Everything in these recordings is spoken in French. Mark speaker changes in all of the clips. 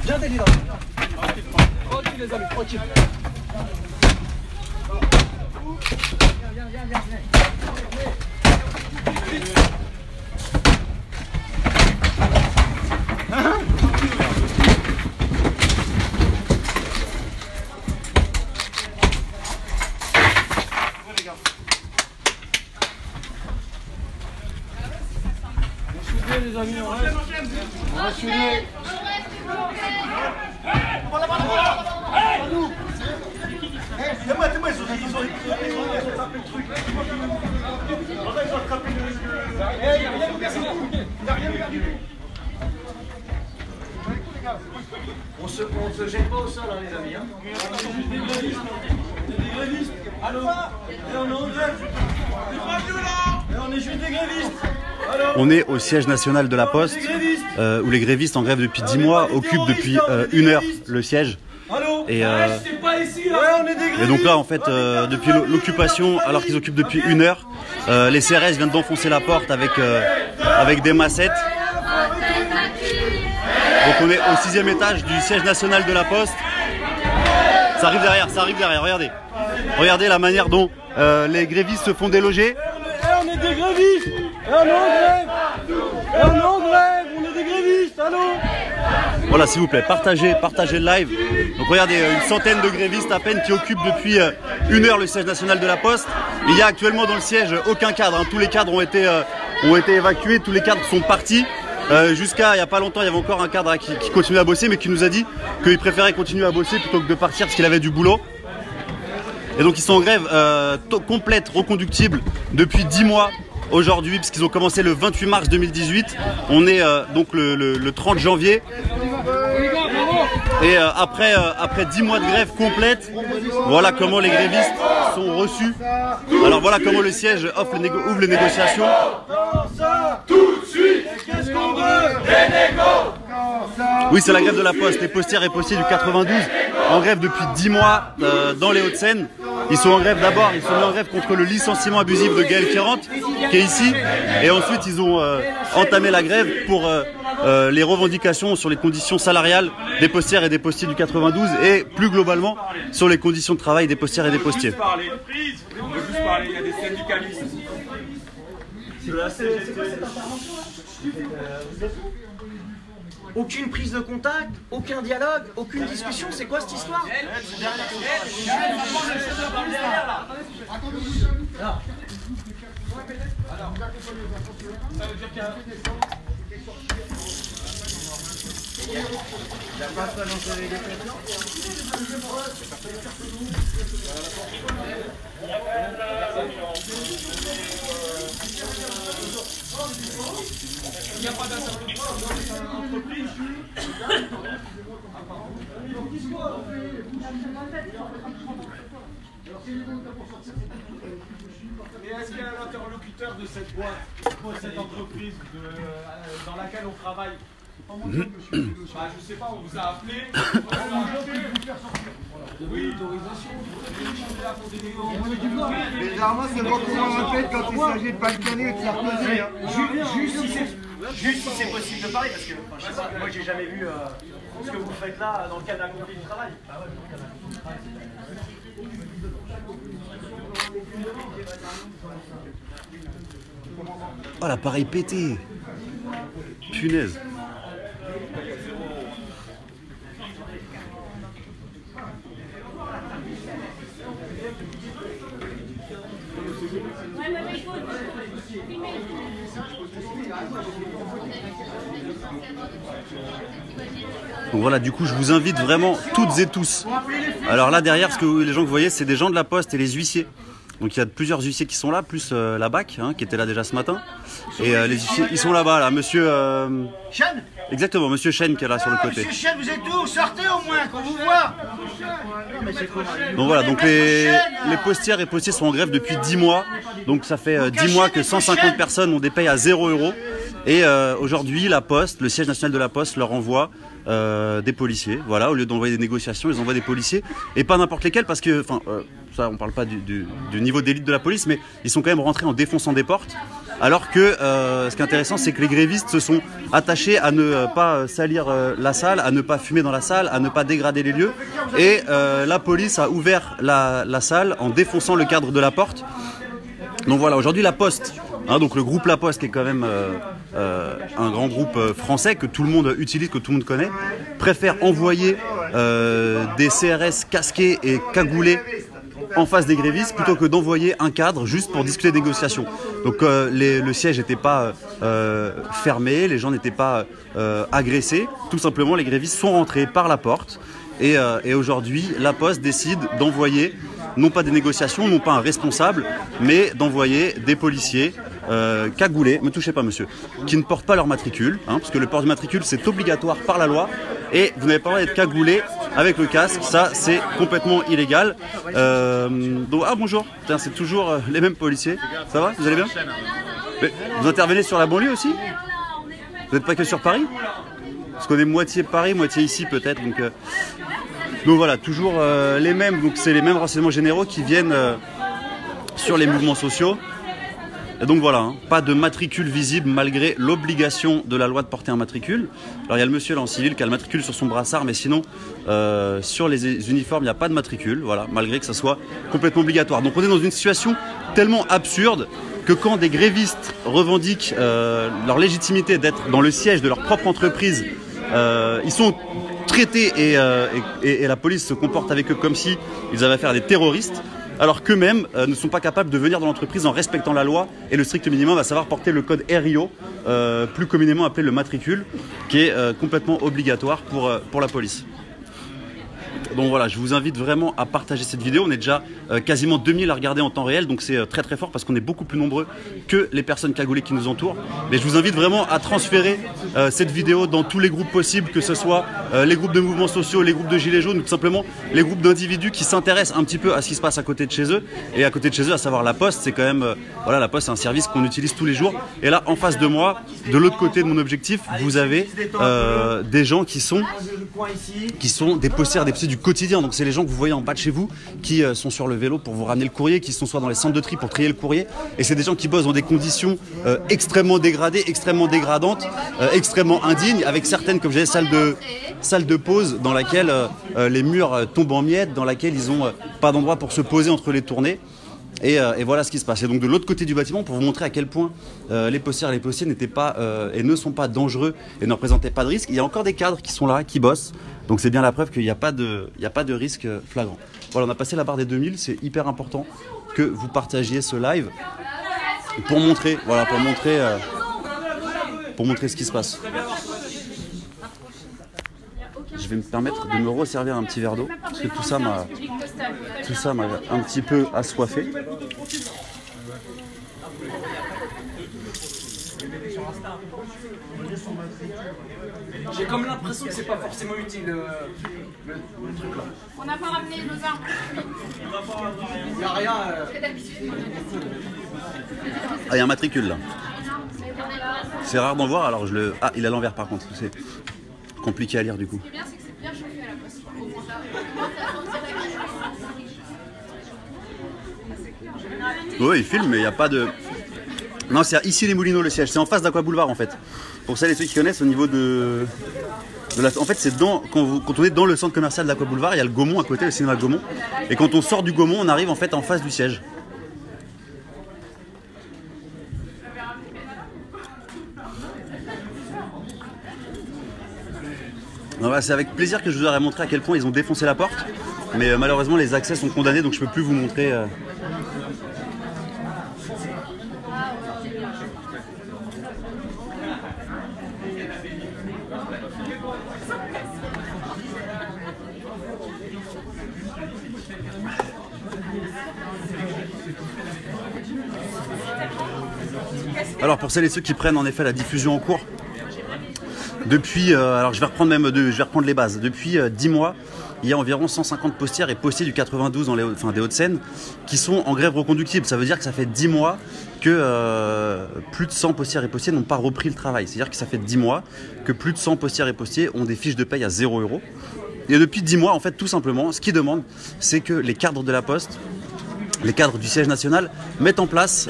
Speaker 1: viens t'aider là. Tranquille les amis, tranquille. Viens. Les amis, on va suivre. Ils ont attrapé le truc. Ils ont attrapé le... Il n'a rien perdu. On se jette pas au sol, hein, les amis. Des grévistes. Allô. Et on est en grève. Et on est juste des grévistes.
Speaker 2: On est au siège national de la Poste, où les grévistes en grève depuis 10 mois occupent depuis 1 heure le siège. Et donc là, en fait, depuis l'occupation, alors qu'ils occupent depuis 1 heure, les CRS viennent d'enfoncer la porte avec des massettes. Donc on est au 6e étage du siège national de la Poste. Ça arrive derrière, regardez. Regardez la manière dont les grévistes se font déloger.
Speaker 1: On est des grévistes. On est en grève. On est des grévistes. Allô.
Speaker 2: Voilà, s'il vous plaît, partagez le live. Donc regardez, une centaine de grévistes à peine qui occupent depuis 1 heure le siège national de la Poste. Il y a actuellement dans le siège aucun cadre, hein. Tous les cadres ont été évacués, tous les cadres sont partis. Jusqu'à il n'y a pas longtemps, il y avait encore un cadre qui continuait à bosser, mais qui nous a dit qu'il préférait continuer à bosser plutôt que de partir parce qu'il avait du boulot. Et donc ils sont en grève complète, reconductible depuis 10 mois aujourd'hui, puisqu'ils ont commencé le 28 mars 2018. On est donc le 30 janvier. Et après 10 mois de grève complète, voilà comment les grévistes sont reçus. Alors voilà comment le siège ouvre les négociations.
Speaker 1: Tout de suite. Qu'est-ce qu'on veut? Des négos.
Speaker 2: Oui, c'est la grève de la Poste. Les postières et postiers du 92 en grève depuis 10 mois dans les Hauts-de-Seine. Ils sont en grève d'abord, ils sont mis en grève contre le licenciement abusif de Gaël Quérante, qui est ici. Et ensuite, ils ont entamé la grève pour les revendications sur les conditions salariales des postières et des postiers du 92 et plus globalement sur les conditions de travail des postières et des postiers.
Speaker 3: On veut juste parler, il y a des syndicalistes.
Speaker 1: Aucune prise de contact, aucun dialogue, aucune discussion, c'est quoi cette histoire?
Speaker 3: Il n'y a pas d'entreprise. Et est-ce qu'il y a un interlocuteur de cette boîte, de cette entreprise dans laquelle on travaille? Je sais pas, on vous a appelé. Oui, autorisation.
Speaker 4: Mais généralement, c'est moi qu'on en fait quand il s'agit de pas le canner et de faire peser.
Speaker 1: Juste si c'est possible de parler, parce que je sais pas, moi j'ai jamais vu ce que vous faites là dans le cadre d'un conflit du travail.
Speaker 2: Oh, l'appareil pété. Punaise. Donc voilà, du coup je vous invite vraiment toutes et tous. Alors là derrière, les gens que vous voyez, c'est des gens de la Poste et les huissiers. Donc il y a plusieurs huissiers qui sont là, plus la BAC qui était là déjà ce matin. Et les huissiers, ils sont là-bas, là, monsieur...
Speaker 1: Chêne.
Speaker 2: Exactement, monsieur Chêne qui est là sur le côté.
Speaker 1: Monsieur Chêne, vous êtes où? Sortez au moins, qu'on vous voit.
Speaker 2: Donc voilà, donc les postières et postiers sont en grève depuis 10 mois. Donc ça fait 10 mois que 150 personnes ont des payes à 0 €. Et aujourd'hui, la Poste, le siège national de la Poste leur envoie des policiers. Voilà, au lieu d'envoyer des négociations, ils envoient des policiers. Et pas n'importe lesquels, parce que, enfin, ça on parle pas du niveau d'élite de la police, mais ils sont quand même rentrés en défonçant des portes. alors que ce qui est intéressant, c'est que les grévistes se sont attachés à ne pas salir la salle, à ne pas fumer dans la salle, à ne pas dégrader les lieux, et la police a ouvert la salle en défonçant le cadre de la porte. Donc voilà, aujourd'hui la Poste, donc le groupe La Poste, qui est quand même un grand groupe français que tout le monde utilise, que tout le monde connaît, préfère envoyer des CRS casqués et cagoulés en face des grévistes plutôt que d'envoyer un cadre juste pour discuter des négociations. Donc le siège n'était pas fermé, les gens n'étaient pas agressés, tout simplement les grévistes sont rentrés par la porte, et aujourd'hui La Poste décide d'envoyer non pas des négociations, non pas un responsable, mais d'envoyer des policiers cagoulés, ne me touchez pas monsieur, qui ne portent pas leur matricule, parce que le port du matricule c'est obligatoire par la loi, et vous n'avez pas le droit d'être cagoulé avec le casque, ça c'est complètement illégal. Donc, bonjour, c'est toujours les mêmes policiers, ça va, vous allez bien? Mais vous intervenez sur la banlieue aussi? Vous n'êtes pas que sur Paris? Parce qu'on est moitié Paris, moitié ici peut-être, donc voilà, toujours les mêmes, donc c'est les mêmes renseignements généraux qui viennent sur les mouvements sociaux. Et donc voilà, pas de matricule visible malgré l'obligation de la loi de porter un matricule. Alors il y a le monsieur là en civil qui a le matricule sur son brassard, mais sinon sur les uniformes il n'y a pas de matricule, voilà, malgré que ça soit complètement obligatoire. Donc on est dans une situation tellement absurde que quand des grévistes revendiquent leur légitimité d'être dans le siège de leur propre entreprise, ils sont traités et la police se comporte avec eux comme si ils avaient affaire à des terroristes, alors qu'eux-mêmes ne sont pas capables de venir dans l'entreprise en respectant la loi et le strict minimum, à savoir porter le code RIO, plus communément appelé le matricule, qui est complètement obligatoire pour la police. Donc voilà, je vous invite vraiment à partager cette vidéo. On est déjà quasiment 2000 à regarder en temps réel, donc c'est très très fort parce qu'on est beaucoup plus nombreux que les personnes cagoulées qui nous entourent. Mais je vous invite vraiment à transférer cette vidéo dans tous les groupes possibles, que ce soit les groupes de mouvements sociaux, les groupes de gilets jaunes, ou tout simplement les groupes d'individus qui s'intéressent un petit peu à ce qui se passe à côté de chez eux. Et à côté de chez eux, à savoir La Poste, c'est quand même, voilà, La Poste c'est un service qu'on utilise tous les jours. Et là, en face de moi, de l'autre côté de mon objectif, vous avez des gens qui sont des postiers du quotidien. Donc c'est les gens que vous voyez en bas de chez vous qui sont sur le vélo pour vous ramener le courrier, qui sont soit dans les centres de tri pour trier le courrier, et c'est des gens qui bossent dans des conditions extrêmement dégradées, extrêmement dégradantes, extrêmement indignes, avec certaines, comme j'ai salles de pause dans laquelle les murs tombent en miettes, dans laquelle ils n'ont pas d'endroit pour se poser entre les tournées. Et voilà ce qui se passe. Et donc de l'autre côté du bâtiment, pour vous montrer à quel point les postières et les postiers n'étaient pas et ne sont pas dangereux et ne représentaient pas de risque, il y a encore des cadres qui sont là, qui bossent. Donc c'est bien la preuve qu'il n'y a pas de risque flagrant. Voilà, on a passé la barre des 2000, c'est hyper important que vous partagiez ce live pour montrer, voilà, pour montrer ce qui se passe. Je vais me permettre de me resservir un petit verre d'eau parce que tout ça m'a un petit peu assoiffé.
Speaker 5: J'ai comme l'impression que c'est pas forcément utile le truc là.
Speaker 6: On n'a pas ramené nos armes.
Speaker 5: Il n'y a rien.
Speaker 2: Ah, il y a un matricule là. C'est rare d'en voir, alors je le. Ah, il est à l'envers par contre. C'est compliqué à lire du coup.
Speaker 6: Ce qui est bien, c'est que c'est bien chauffé à la Poste.
Speaker 2: Oui, il filme, mais il n'y a pas de. Non, c'est ici les Moulineaux le siège. C'est en face d'Aqua Boulevard en fait. Pour celles et ceux qui connaissent, au niveau de la... En fait, c'est quand on est dans le centre commercial d'Aqua Boulevard, il y a le Gaumont à côté, le cinéma Gaumont. Et quand on sort du Gaumont, on arrive en fait en face du siège. C'est avec plaisir que je vous aurais montré à quel point ils ont défoncé la porte. Mais malheureusement, les accès sont condamnés, donc je ne peux plus vous montrer. Alors pour celles et ceux qui prennent en effet la diffusion en cours, depuis, alors je vais reprendre les bases, depuis 10 mois, il y a environ 150 postières et postiers du 92 dans des Hauts-de-Seine qui sont en grève reconductible. Ça veut dire que ça fait 10 mois que plus de 100 postières et postiers n'ont pas repris le travail. C'est-à-dire que ça fait 10 mois que plus de 100 postières et postiers ont des fiches de paye à 0 €. Et depuis 10 mois, en fait, tout simplement, ce qu'ils demandent, c'est que les cadres de la Poste les cadres du siège national mettent en place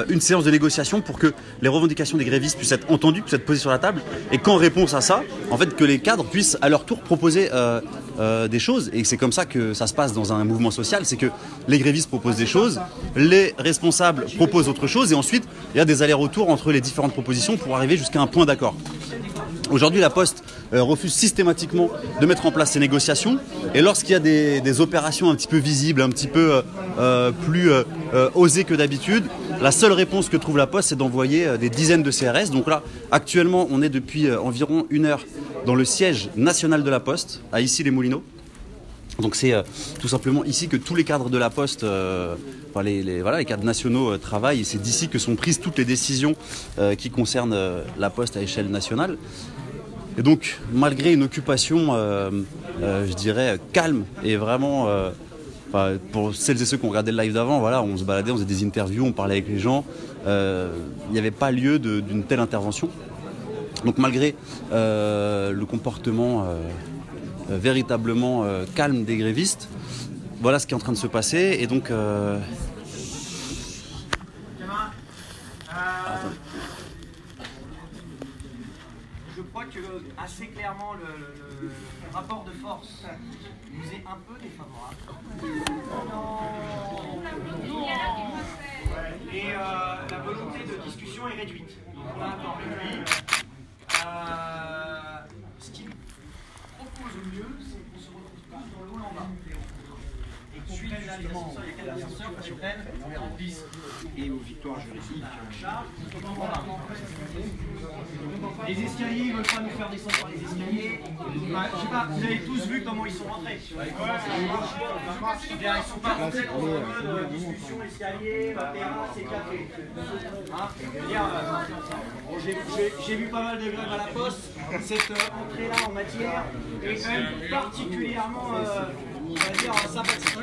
Speaker 2: une séance de négociation pour que les revendications des grévistes puissent être entendues, puissent être posées sur la table, et qu'en réponse à ça, en fait, que les cadres puissent à leur tour proposer des choses. Et c'est comme ça que ça se passe dans un mouvement social, c'est que les grévistes proposent des choses, les responsables proposent autre chose, et ensuite il y a des allers-retours entre les différentes propositions pour arriver jusqu'à un point d'accord. Aujourd'hui, la Poste refuse systématiquement de mettre en place ces négociations, et lorsqu'il y a des opérations un petit peu visibles, un petit peu plus osées que d'habitude, la seule réponse que trouve la Poste, c'est d'envoyer des dizaines de CRS. Donc là, actuellement, on est depuis environ 1 heure dans le siège national de la Poste, à Issy-les-Moulineaux. Donc c'est tout simplement ici que tous les cadres de la Poste, enfin les cadres nationaux travaillent, et c'est d'ici que sont prises toutes les décisions qui concernent la Poste à échelle nationale. Et donc, malgré une occupation, je dirais, calme et vraiment, pour celles et ceux qui ont regardé le live d'avant, voilà, on se baladait, on faisait des interviews, on parlait avec les gens, il n'y avait pas lieu d'une telle intervention. Donc malgré le comportement véritablement calme des grévistes, voilà ce qui est en train de se passer. Et donc
Speaker 3: je crois que assez clairement le rapport de force nous est un peu défavorable. Et la volonté de discussion est réduite. Donc on a un temps réduit. Ce qu'il propose au mieux, c'est qu'on se retrouve tous dans le hall en bas. Et qu'on prenne l'ascenseur, il y a 4 ascenseurs, parce qu'on prenne numéro 10 et aux victoires juridiques. Les escaliers, ils ne veulent pas nous faire descendre par les escaliers. Je sais pas, vous avez tous vu comment ils sont rentrés. Ils sont pas rentrés dans un mode discussion, escalier, terrasse et café. J'ai vu pas mal de grèves à la Poste. Cette entrée-là en matière est quand même particulièrement on va dire sympathique.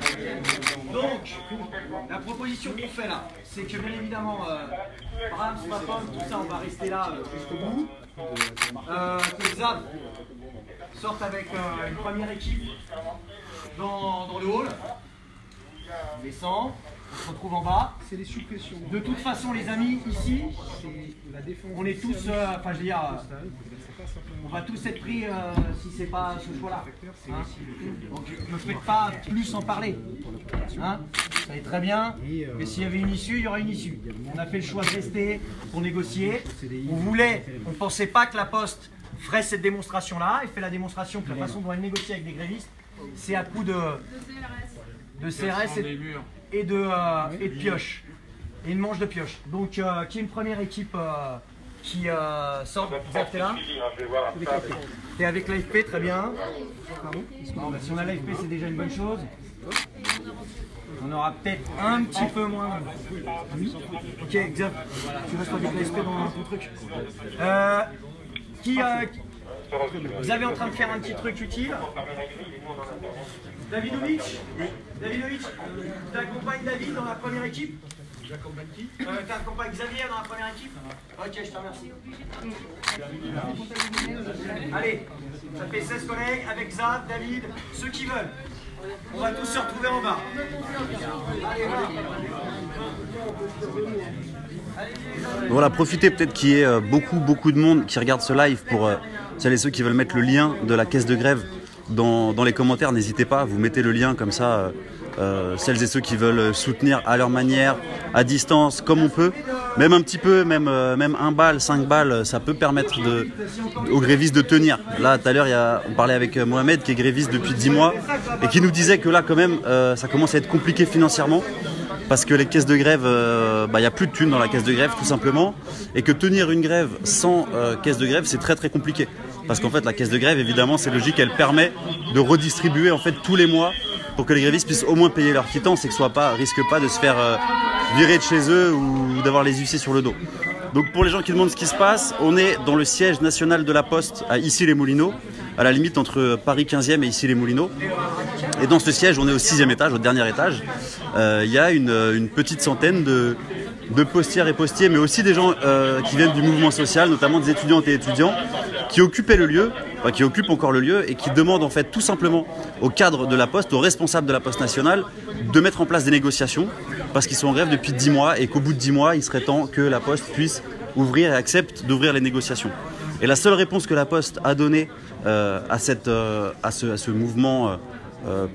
Speaker 3: Donc, la proposition qu'on fait là, c'est que bien évidemment, Brahms, Mapom, tout ça, on va rester là jusqu'au bout. Que Zab sorte avec une première équipe dans le hall. On descend, on se retrouve en bas. C'est les suppressions. De toute façon, les amis, ici, on est tous, enfin je veux dire, on va tous être pris si c'est pas ce choix-là. Hein, donc ne faites pas plus en parler. Hein, vous savez très bien que s'il y avait une issue, il y aurait une issue. On a fait le choix de rester pour négocier. On ne pensait pas que la Poste ferait cette démonstration-là. Elle fait la démonstration que la façon dont elle négocie avec des grévistes, c'est à coup de CRS et de pioche. Et une manche de pioche. Donc, qui est une première équipe qui sort. T'es là? T'es avec l'AFP, très bien. Bon, bah, si on a l'AFP, c'est déjà une bonne chose. On aura peut-être un petit peu moins. Ok, exact. Tu restes avec l'AFP dans ton truc. Vous avez en train de faire un petit truc utile. Davidovic, tu accompagnes David dans la première équipe? J'accompagne qui? Tu accompagnes Xavier dans la première équipe? Ok, je te remercie. Allez, ça fait 16 collègues avec Zab, David, ceux qui veulent. On va tous se retrouver en bas.
Speaker 2: Voilà, profitez peut-être qu'il y ait beaucoup de monde qui regarde ce live pour celles et ceux qui veulent mettre le lien de la caisse de grève dans les commentaires. N'hésitez pas, vous mettez le lien comme ça, celles et ceux qui veulent soutenir à leur manière, à distance, comme on peut. Même un petit peu, même 1 balle, 5 balles, ça peut permettre aux grévistes de tenir. Là, tout à l'heure, on parlait avec Mohamed qui est gréviste depuis 10 mois et qui nous disait que là, quand même, ça commence à être compliqué financièrement. Parce que les caisses de grève, il n'y a plus de thunes dans la caisse de grève tout simplement, et que tenir une grève sans caisse de grève, c'est très compliqué. Parce qu'en fait la caisse de grève, évidemment, c'est logique, elle permet de redistribuer en fait tous les mois pour que les grévistes puissent au moins payer leur quittance et que risquent pas de se faire virer de chez eux ou d'avoir les huissiers sur le dos. Donc pour les gens qui demandent ce qui se passe, on est dans le siège national de la Poste à Issy-les-Moulineaux, à la limite entre Paris 15e et Issy-les-Moulineaux. Et dans ce siège, on est au 6e étage, au dernier étage. Il y a une petite centaine de postières et postiers, mais aussi des gens qui viennent du mouvement social, notamment des étudiantes et étudiants, qui occupaient le lieu enfin, qui occupent encore le lieu et qui demandent en fait tout simplement aux cadres de la Poste, aux responsables de la Poste nationale, de mettre en place des négociations parce qu'ils sont en grève depuis 10 mois et qu'au bout de 10 mois, il serait temps que la Poste puisse ouvrir et accepte d'ouvrir les négociations. Et la seule réponse que la Poste a donnée à ce mouvement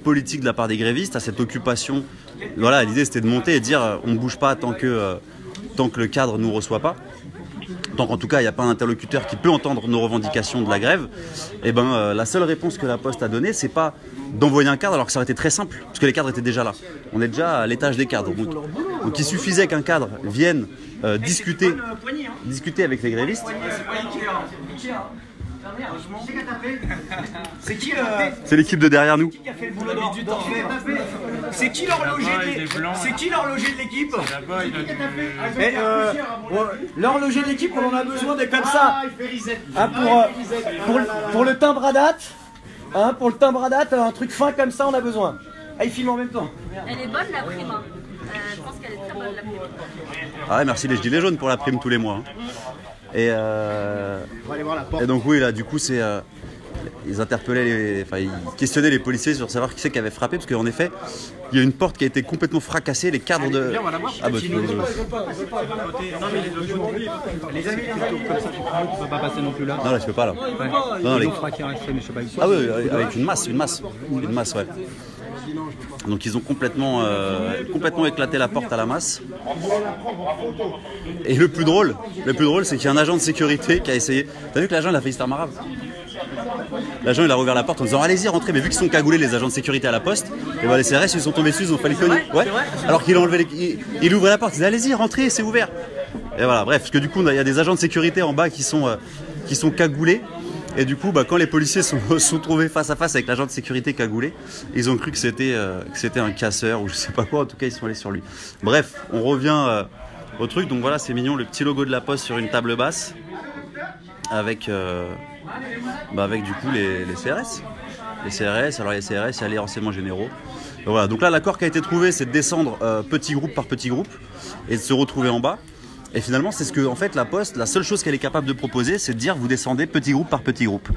Speaker 2: politique de la part des grévistes, à cette occupation, voilà, l'idée c'était de monter et de dire on ne bouge pas tant que le cadre ne nous reçoit pas. Tant qu'en tout cas il n'y a pas un interlocuteur qui peut entendre nos revendications de la grève, et ben la seule réponse que la Poste a donnée, c'est pas d'envoyer un cadre alors que ça aurait été très simple, parce que les cadres étaient déjà là. On est déjà à l'étage des cadres. Donc il suffisait qu'un cadre vienne discuter avec les grévistes.
Speaker 3: C'est qui
Speaker 2: C'est l'équipe de derrière nous.
Speaker 3: qui a fait le boulot d'orfèvre? C'est qui l'horloger de l'équipe? L'horloger de l'équipe, on en a besoin des comme ça. Hein, pour le timbre à date, hein, un truc fin comme ça, on a besoin. Ah, il filme en même temps.
Speaker 6: Elle est bonne la prime. Hein. Je pense qu'elle est très bonne la prime.
Speaker 2: Ah ouais, merci les gilets jaunes pour la prime tous les mois. Hein. Et donc oui, là du coup c'est ils interpellaient, ils questionnaient les policiers sur savoir qui c'est qui avait frappé, parce qu'en effet il y a une porte qui a été complètement fracassée, les cadres de... Ah bah tu peux...
Speaker 3: Les amis,
Speaker 7: On peut pas passer non plus là.
Speaker 2: Non là je peux pas là. Non, les... Ah oui, avec une masse ouais. Donc ils ont complètement éclaté la porte à la masse. Et le plus drôle c'est qu'il y a un agent de sécurité qui a essayé. T'as vu que l'agent il a failli se faire marave. L'agent il a rouvert la porte en disant allez-y rentrez, mais vu qu'ils sont cagoulés les agents de sécurité à la Poste, et ben les CRS ils sont tombés dessus, ils ont fallu cogner. Ouais. Alors qu'il a enlevé il ouvrait la porte, il disait allez-y rentrez, c'est ouvert. Et voilà, bref, parce que du coup il y a des agents de sécurité en bas qui sont cagoulés. Et du coup, quand les policiers sont trouvés face à face avec l'agent de sécurité cagoulé, ils ont cru que c'était un casseur ou je sais pas quoi. En tout cas, ils sont allés sur lui. Bref, on revient au truc. Donc voilà, c'est mignon, le petit logo de la Poste sur une table basse avec du coup les CRS. Les CRS, alors les CRS, il y a les renseignements généraux. Donc voilà, donc là, l'accord qui a été trouvé, c'est de descendre petit groupe par petit groupe et de se retrouver en bas. Et finalement, c'est ce que en fait la Poste, la seule chose qu'elle est capable de proposer, c'est de dire vous descendez petit groupe par petit groupe.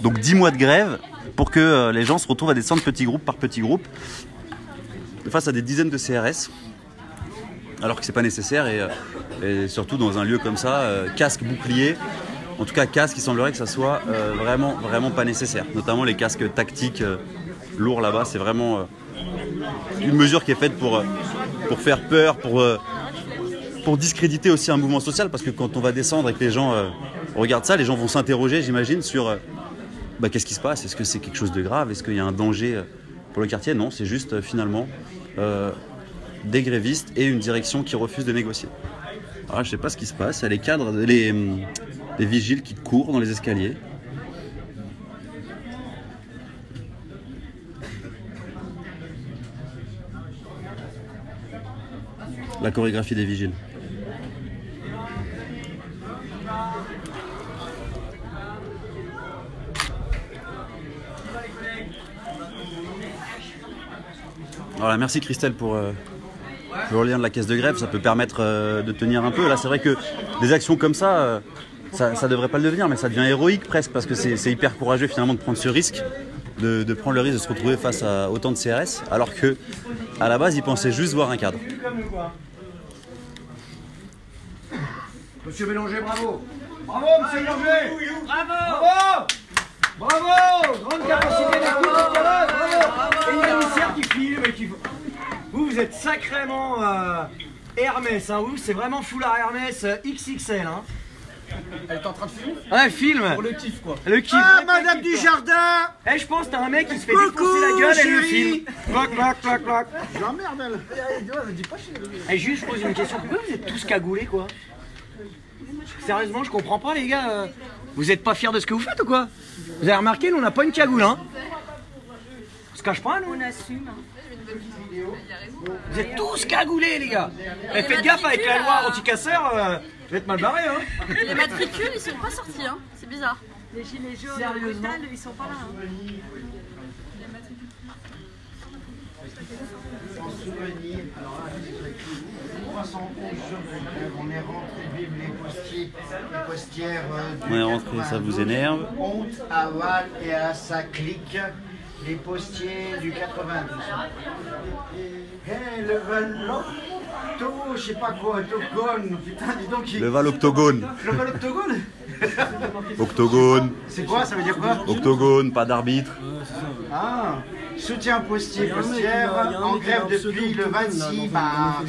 Speaker 2: Donc 10 mois de grève pour que les gens se retrouvent à descendre petit groupe par petit groupe face à des dizaines de CRS, alors que c'est pas nécessaire et surtout dans un lieu comme ça, casque, bouclier. En tout cas, casque, il semblerait que ça soit vraiment pas nécessaire. Notamment les casques tactiques lourds là-bas, c'est vraiment une mesure qui est faite pour faire peur, pour discréditer aussi un mouvement social, parce que quand on va descendre et que les gens regardent ça, les gens vont s'interroger, j'imagine, sur qu'est-ce qui se passe, est-ce que c'est quelque chose de grave, est-ce qu'il y a un danger pour le quartier? Non, c'est juste finalement des grévistes et une direction qui refuse de négocier. Alors, je sais pas ce qui se passe, il y a les cadres, les vigiles qui courent dans les escaliers. La chorégraphie des vigiles. Voilà, merci Christelle pour le lien de la caisse de grève, ça peut permettre de tenir un peu. Là, c'est vrai que des actions comme ça, ça devrait pas le devenir, mais ça devient héroïque presque, parce que c'est hyper courageux finalement de prendre ce risque, de prendre le risque de se retrouver face à autant de CRS, alors que à la base, ils pensaient juste voir un cadre.
Speaker 3: Monsieur Bélanger, bravo! Bravo, monsieur Bélanger! Bravo! Bravo! Grande capacité d'écoute, bravo! Et il y a une serre qui filme et qui... Vous êtes sacrément Hermès, hein, vous, c'est vraiment foulard Hermès XXL, hein.
Speaker 5: Elle est en train de filmer?
Speaker 3: Ouais, film!
Speaker 5: Pour le kiff, quoi.
Speaker 3: Le kiff!
Speaker 4: Ah, Madame Dujardin!
Speaker 3: Eh, je pense que t'as un mec qui se fait défoncer la gueule et le film. Clac, clac, clac, clac.
Speaker 4: J'emmerde, elle.
Speaker 3: Eh, juste, je pose une question. Pourquoi vous êtes tous cagoulés, quoi? Sérieusement, je comprends pas, les gars. Vous êtes pas fiers de ce que vous faites ou quoi? Vous avez remarqué, nous, on n'a pas une cagoule, hein? On se cache pas, nous?
Speaker 6: On assume.
Speaker 3: Vous êtes tous cagoulés, les gars. Eh, faites gaffe avec la loi anti-casseurs, vous êtes mal barrés, hein?
Speaker 6: Les matricules, ils sont pas sortis, hein. C'est bizarre.
Speaker 8: Les gilets jaunes,
Speaker 3: sérieusement,
Speaker 8: ils sont pas là. Hein.
Speaker 4: Sans souvenir, alors là, 311 jours de grève, on est rentré vive les postiers, les postières
Speaker 2: On est rentré, ça vous énerve.
Speaker 4: Honte, aval et à sa clique, les postiers du 92. Le Valocto, je sais pas quoi, octogone, putain, dis donc.
Speaker 2: Le Val Octogone.
Speaker 4: Le Valoctogone.
Speaker 2: Octogone.
Speaker 4: C'est quoi, ça veut dire quoi?
Speaker 2: Octogone, pas d'arbitre.
Speaker 4: Ah, soutien postière en grève depuis le 26 mars.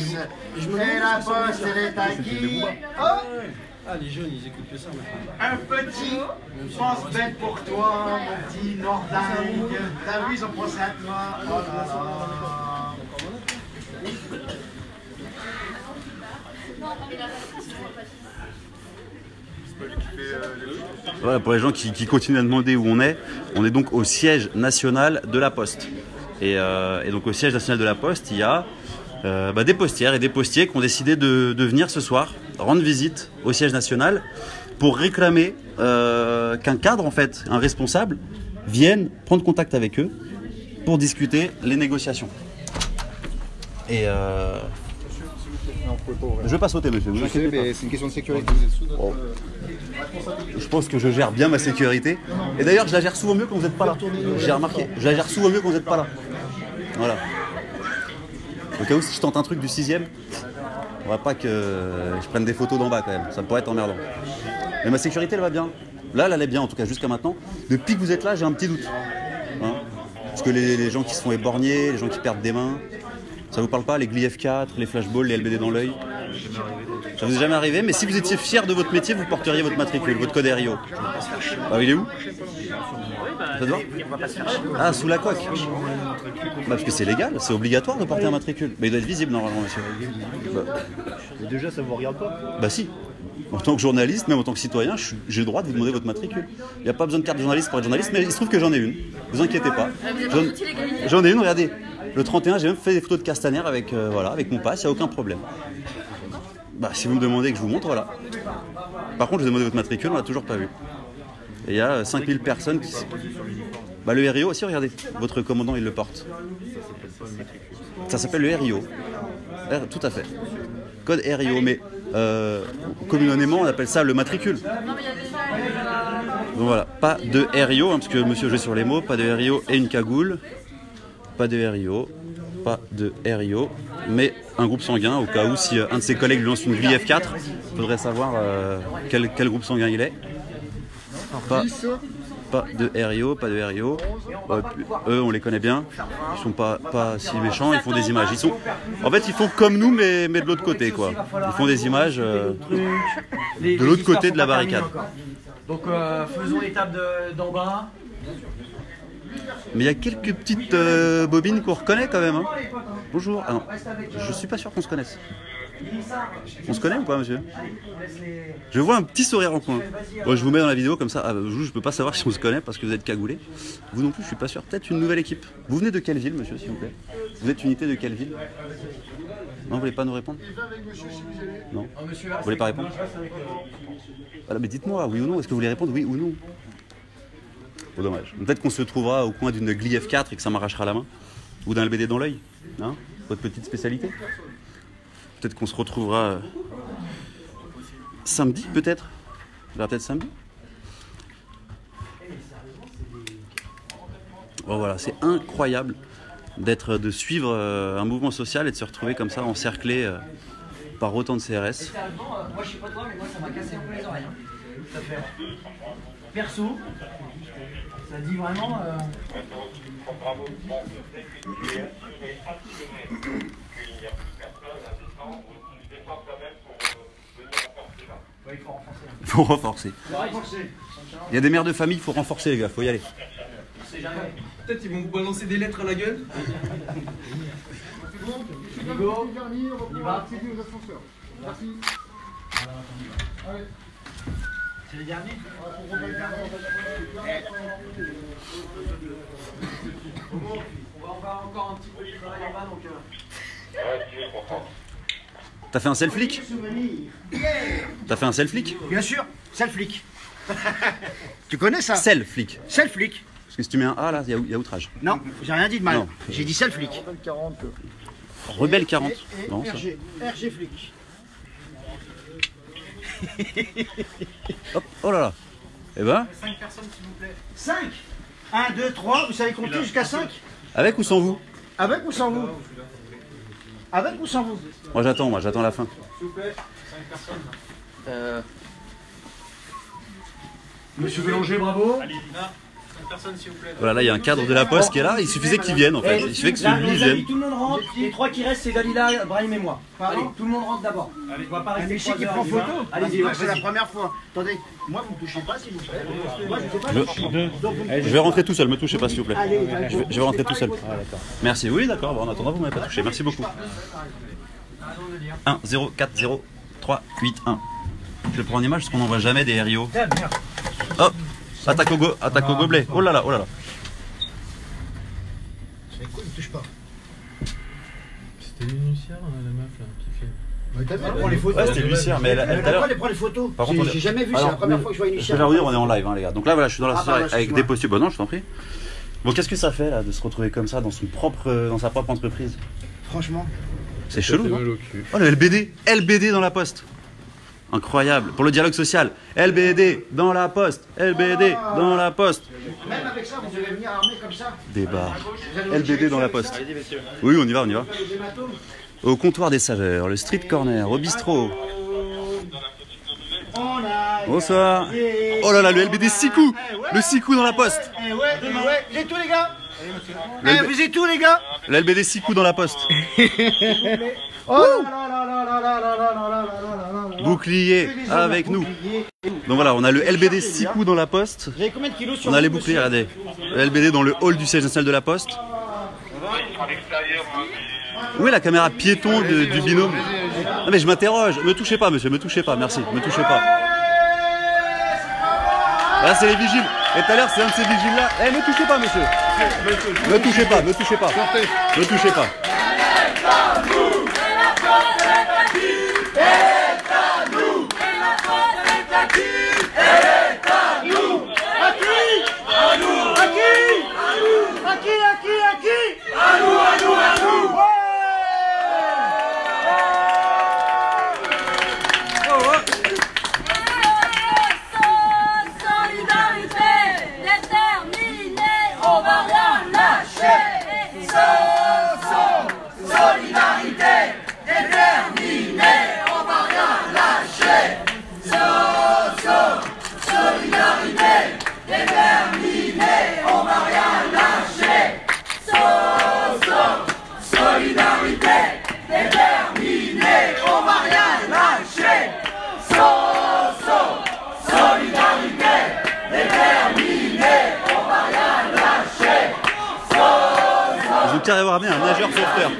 Speaker 4: Et la poste, elle est à qui? Oh,
Speaker 5: Ah, les jeunes, ils écoutent que ça.
Speaker 4: un petit pense-bête pour toi, mon petit Nordingue. T'as vu, ils ont pensé à toi. Oh là là.
Speaker 2: Voilà, pour les gens qui continuent à demander où on est donc au siège national de la Poste. Et donc au siège national de la Poste, il y a des postières et des postiers qui ont décidé de venir ce soir rendre visite au siège national pour réclamer qu'un cadre, en fait, un responsable, vienne prendre contact avec eux pour discuter les négociations. Et je ne vais pas sauter, monsieur. Vous inquiétez pas.
Speaker 7: C'est une question de sécurité.
Speaker 2: Oh. Je pense que je gère bien ma sécurité. Et d'ailleurs, je la gère souvent mieux quand vous n'êtes pas là. J'ai remarqué. Je la gère souvent mieux quand vous n'êtes pas là. Voilà. Au cas où, si je tente un truc du 6e, on va pas que je prenne des photos d'en bas quand même. Ça pourrait être emmerdant. Mais ma sécurité, elle va bien. Là, elle allait bien, en tout cas, jusqu'à maintenant. Depuis que vous êtes là, j'ai un petit doute. Hein, parce que les gens qui se font éborgner, les gens qui perdent des mains, ça vous parle pas, les glis F4, les flashballs, les LBD dans l'œil? Ça vous est jamais arrivé, mais si vous étiez fier de votre métier, vous porteriez votre matricule, votre code RIO. Ah, il est où? Ça doit? Ah, sous la coque. Parce que c'est légal, c'est obligatoire de porter un matricule. Mais il doit être visible normalement, monsieur.
Speaker 7: Déjà, ça vous regarde pas?
Speaker 2: Bah si. En tant que journaliste, même en tant que citoyen, j'ai le droit de vous demander votre matricule. Il n'y a pas besoin de carte de journaliste pour être journaliste, mais il se trouve que j'en ai une. Vous inquiétez pas. J'en ai une, regardez. Le 31, j'ai même fait des photos de Castaner avec, avec mon pass, il n'y a aucun problème. Bah, si vous me demandez que je vous montre, voilà. Par contre, je vous ai demandé votre matricule, on l'a toujours pas vu. Et il y a 5000 personnes qui... Bah, le RIO aussi, regardez. Votre commandant, il le porte. Ça s'appelle le RIO. Tout à fait. Code RIO, mais communément, on appelle ça le matricule. Donc voilà, pas de RIO, hein, parce que monsieur joue sur les mots, pas de RIO et une cagoule. Pas de RIO, pas de RIO, mais un groupe sanguin, au cas où si un de ses collègues lui lance une grille F4, il faudrait savoir quel groupe sanguin il est. Pas de RIO, pas de RIO. Eux, on les connaît bien, ils sont pas si méchants, ils font des images. En fait, ils font comme nous, mais de l'autre côté, quoi. Ils font des images de l'autre côté de la barricade.
Speaker 3: Donc faisons l'étape d'en bas.
Speaker 2: Mais il y a quelques petites bobines qu'on reconnaît quand même. Hein. Bonjour. Ah non, je suis pas sûr qu'on se connaisse. On se connaît ou pas, monsieur? Je vois un petit sourire en coin. Bon, je vous mets dans la vidéo comme ça. Ah, je peux pas savoir si on se connaît parce que vous êtes cagoulé. Vous non plus, je suis pas sûr. Peut-être une nouvelle équipe. Vous venez de quelle ville, monsieur, s'il vous plaît? Vous êtes unité de quelle ville? Non, vous voulez pas nous répondre? Non. Vous voulez pas répondre? Voilà, mais dites-moi, oui ou non. Est-ce que vous voulez répondre, oui ou non? Oh, dommage. Peut-être qu'on se trouvera au coin d'une gli F4 et que ça m'arrachera la main. Ou d'un LBD dans l'œil. Hein, votre petite spécialité. Peut-être qu'on se retrouvera samedi, peut-être. Peut-être samedi. Bon, voilà, c'est incroyable de suivre un mouvement social et de se retrouver comme ça encerclé par autant de CRS.
Speaker 3: Moi je sais pas toi, mais moi ça m'a cassé un peu les oreilles. Ça fait perso. Ça dit vraiment.
Speaker 2: Il faut renforcer. Il y a des mères de famille, il faut renforcer les gars, il faut y aller.
Speaker 5: Peut-être ils vont vous balancer des lettres à la gueule.
Speaker 3: Hugo, il va.
Speaker 4: Merci.
Speaker 3: C'est le dernier. On va encore un petit peu de travail en bas donc.
Speaker 2: T'as fait un self-flic? T'as fait un self-flic?
Speaker 4: Bien sûr, self-flic. Tu connais ça?
Speaker 2: Self-flic.
Speaker 4: Self-flic.
Speaker 2: Parce que si tu mets un A là, il y a outrage.
Speaker 4: Non, j'ai rien dit de mal.
Speaker 2: Non.
Speaker 4: J'ai dit self-flic.
Speaker 2: Rebelle 40.
Speaker 4: Et
Speaker 2: Non, ça.
Speaker 4: RG flic.
Speaker 2: Hop, oh là là. Eh ben,
Speaker 1: 5 personnes s'il vous plaît.
Speaker 3: 5. 1, 2, 3, vous savez compter jusqu'à 5?
Speaker 2: avec ou sans vous?
Speaker 3: Avec ou sans vous? Avec ou sans vous?
Speaker 2: Moi j'attends la fin.
Speaker 1: S'il vous plaît, 5 personnes.
Speaker 5: Monsieur Bélanger, bravo.
Speaker 1: Allez, Lina, 5 personnes s'il vous plaît.
Speaker 2: Voilà, là il y a un cadre de la poste qui est là, il suffisait qu'il vienne en fait. Il suffisait que
Speaker 3: Là,
Speaker 2: celui
Speaker 3: nos
Speaker 2: vienne.
Speaker 3: amis, tout le monde rentre. Les 3 qui restent, c'est Dalila, Brahim et moi. Allez, tout le monde rentre d'abord.
Speaker 1: Allez,
Speaker 3: On va pas rester
Speaker 4: Michi
Speaker 3: 3
Speaker 4: qui
Speaker 3: heures.
Speaker 4: prend photo.
Speaker 3: Allez-y,
Speaker 4: C'est la
Speaker 3: vas-y.
Speaker 4: première fois. Attendez, moi vous ne me touchez pas s'il vous plaît. Moi je ne sais pas.
Speaker 2: Je vais rentrer tout seul, me touchez pas s'il vous plaît.
Speaker 4: Allez,
Speaker 2: Je vais rentrer tout seul. Merci, oui d'accord, bon, en attendant vous m'avez pas touché, merci beaucoup. 1, 0, 4, 0, 3, 8, 1. Je le prends en image parce qu'on n'en voit jamais des Rio. Hop, attaque au gobelet. Oh là là, oh là là.
Speaker 4: C'est cool, ne touche pas.
Speaker 9: C'était Lucière, la meuf là, qui fait.
Speaker 4: Prends les photos.
Speaker 2: Ouais, c'était Lucière, mais elle tout à l'heure.
Speaker 4: Elle prend les photos.
Speaker 2: Par contre,
Speaker 4: J'ai jamais vu, c'est
Speaker 2: alors,
Speaker 4: la première fois que je vois une
Speaker 2: Je
Speaker 4: Lucière.
Speaker 2: vais leur dire, on est en live, hein, les gars. Donc là, voilà, je suis dans la
Speaker 4: pardon,
Speaker 2: soirée avec
Speaker 4: excuse-moi.
Speaker 2: des postures. Bon, non, je t'en prie. Bon, qu'est-ce que ça fait là de se retrouver comme ça dans sa propre entreprise?
Speaker 4: Franchement.
Speaker 2: C'est chelou.
Speaker 9: fait
Speaker 2: Non
Speaker 9: mal au cul.
Speaker 2: Oh, le LBD dans la poste. Incroyable. Pour le dialogue social. LBD dans la poste. LBD dans la poste.
Speaker 4: Même avec ça, vous devez venir armé comme ça.
Speaker 2: Débat.
Speaker 4: Vous allez
Speaker 2: LBD dans la poste. Oui, on y va, on y va.
Speaker 4: Les hématomes.
Speaker 2: Au comptoir des sageurs, le street corner, au bistrot.
Speaker 4: On a
Speaker 2: Bonsoir. Oh là là, le LBD 6 coups. Le 6 coups dans la poste.
Speaker 4: Eh ouais, j'ai tout les gars.
Speaker 2: Le
Speaker 4: Eh,
Speaker 2: LB
Speaker 4: vous êtes tout les gars.
Speaker 2: Le LBD 6 coups dans la poste.
Speaker 4: Oh là là là là là là là là là là là là.
Speaker 2: Bouclier avec nous. Donc voilà, on a le LBD 6 coups dans la poste.
Speaker 4: Vous avez combien de kilos sur
Speaker 2: On a
Speaker 4: vous,
Speaker 2: les boucliers, regardez. Le LBD dans le hall du siège national de la poste. Où est la caméra piéton du binôme? Non mais je m'interroge. Me touchez pas monsieur, me touchez pas, merci. Me touchez pas. Là c'est les vigiles. Et tout à l'heure c'est un de ces vigiles là. Eh me touchez pas monsieur. Me touchez pas, me touchez pas. Me touchez pas.
Speaker 6: Solidarité, déterminée, on va rien lâcher. Solidarité, déterminée, on va rien lâcher. Solidarité, déterminée, on va rien lâcher. Solidarité, déterminée, on va rien lâcher. Solidarité, déterminée, on va rien lâcher.
Speaker 2: Ils ont carrément ramené un nageur sauveteur.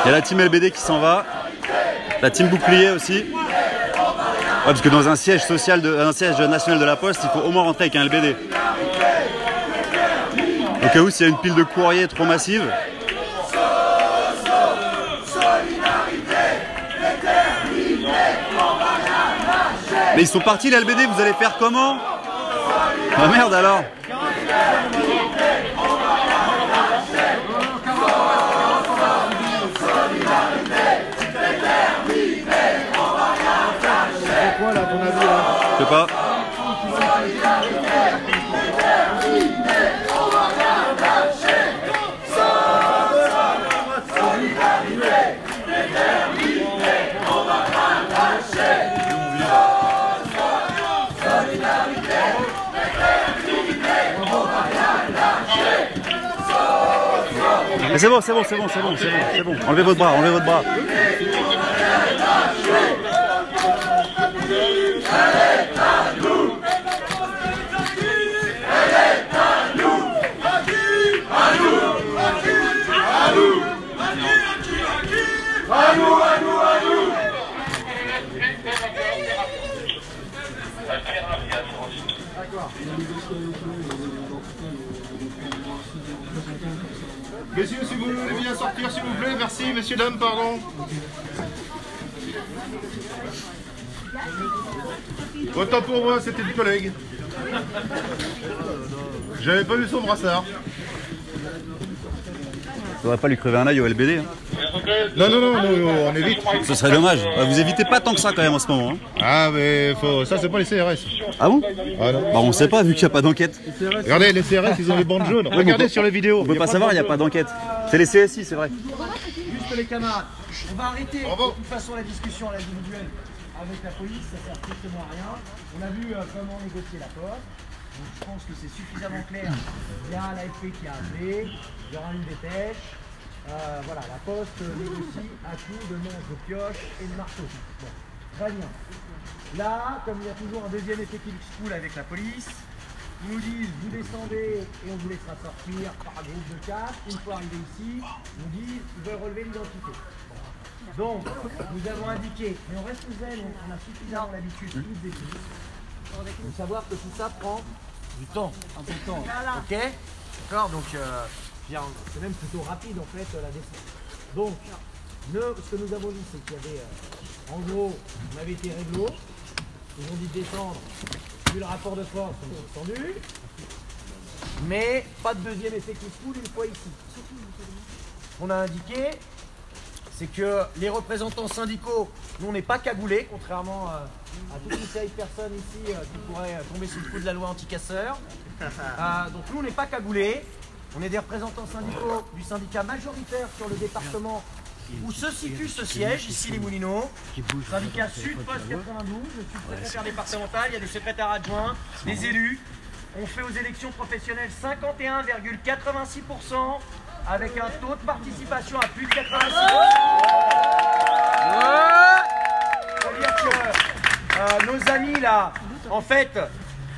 Speaker 2: Il y a la team LBD qui s'en va. La team bouclier aussi. Ouais, parce que dans un siège social, un siège national de la Poste, il faut au moins rentrer avec un LBD. Au cas où s'il y a une pile de courrier trop massive. Mais ils sont partis les LBD, vous allez faire comment? Ah merde alors.
Speaker 4: Quoi là, ton avis là?
Speaker 2: Je sais pas. Mais c'est bon, c'est bon, c'est bon, c'est bon, c'est bon, c'est bon. Enlevez votre bras, enlevez votre bras.
Speaker 1: Messieurs, si vous voulez bien sortir, s'il vous plaît. Merci, messieurs, dames, pardon. Autant pour moi, c'était du collègue. J'avais pas vu son brassard.
Speaker 2: Faudrait pas lui crever un œil au LBD. Hein.
Speaker 1: Non, on évite.
Speaker 2: Ce serait dommage. Vous évitez pas tant que ça quand même en ce moment. Hein.
Speaker 1: Ah, mais ça, c'est pas les CRS.
Speaker 2: Ah bon?
Speaker 1: Ah non.
Speaker 2: Bah on sait pas vu qu'il n'y a pas d'enquête.
Speaker 1: Regardez, les CRS, ils ont les bandes jaunes. Regardez sur les vidéos.
Speaker 2: On peut pas savoir, il n'y a pas d'enquête. C'est les CSI, c'est vrai.
Speaker 3: Juste les camarades, on va arrêter de toute façon la discussion à l'individuel avec la police, ça sert strictement à rien. On a vu comment négocier la poste. Donc je pense que c'est suffisamment clair. Il y a l'AFP qui a appelé, il y aura une dépêche. Voilà, la poste négocie à coups de manches de pioche et de marteau. Bon, très bien. Là, comme il y a toujours un deuxième effet qui coule avec la police, ils nous disent vous descendez et on vous laissera sortir par groupe de 4. Une fois arrivé ici, ils nous disent ils veulent relever l'identité. Donc, nous avons indiqué, mais on reste zen, on a suffisamment l'habitude tous des filles, de savoir que tout ça prend du temps, un peu de temps. Ok? D'accord? Donc, c'est même plutôt rapide en fait la descente. Donc, ce que nous avons dit, c'est qu'il y avait, en gros, on avait été réglo, ils ont dit de descendre, vu le rapport de force, on est descendu, mais pas de deuxième effet qui se coule une fois ici. Ce qu'on a indiqué, c'est que les représentants syndicaux, nous on n'est pas cagoulés, contrairement à toutes les séries de personnes ici qui pourraient tomber sous le coup de la loi anti-casseurs. Donc nous on n'est pas cagoulés, on est des représentants syndicaux du syndicat majoritaire sur le département où se situe ce siège, ici les Moulineaux, syndicat Sud Poste 92, je suis secrétaire départemental, il y a des secrétaires adjoints, des élus. On fait aux élections professionnelles 51,86%. Avec un taux de participation à plus de 86%. C'est-à-dire que nos amis là, en fait,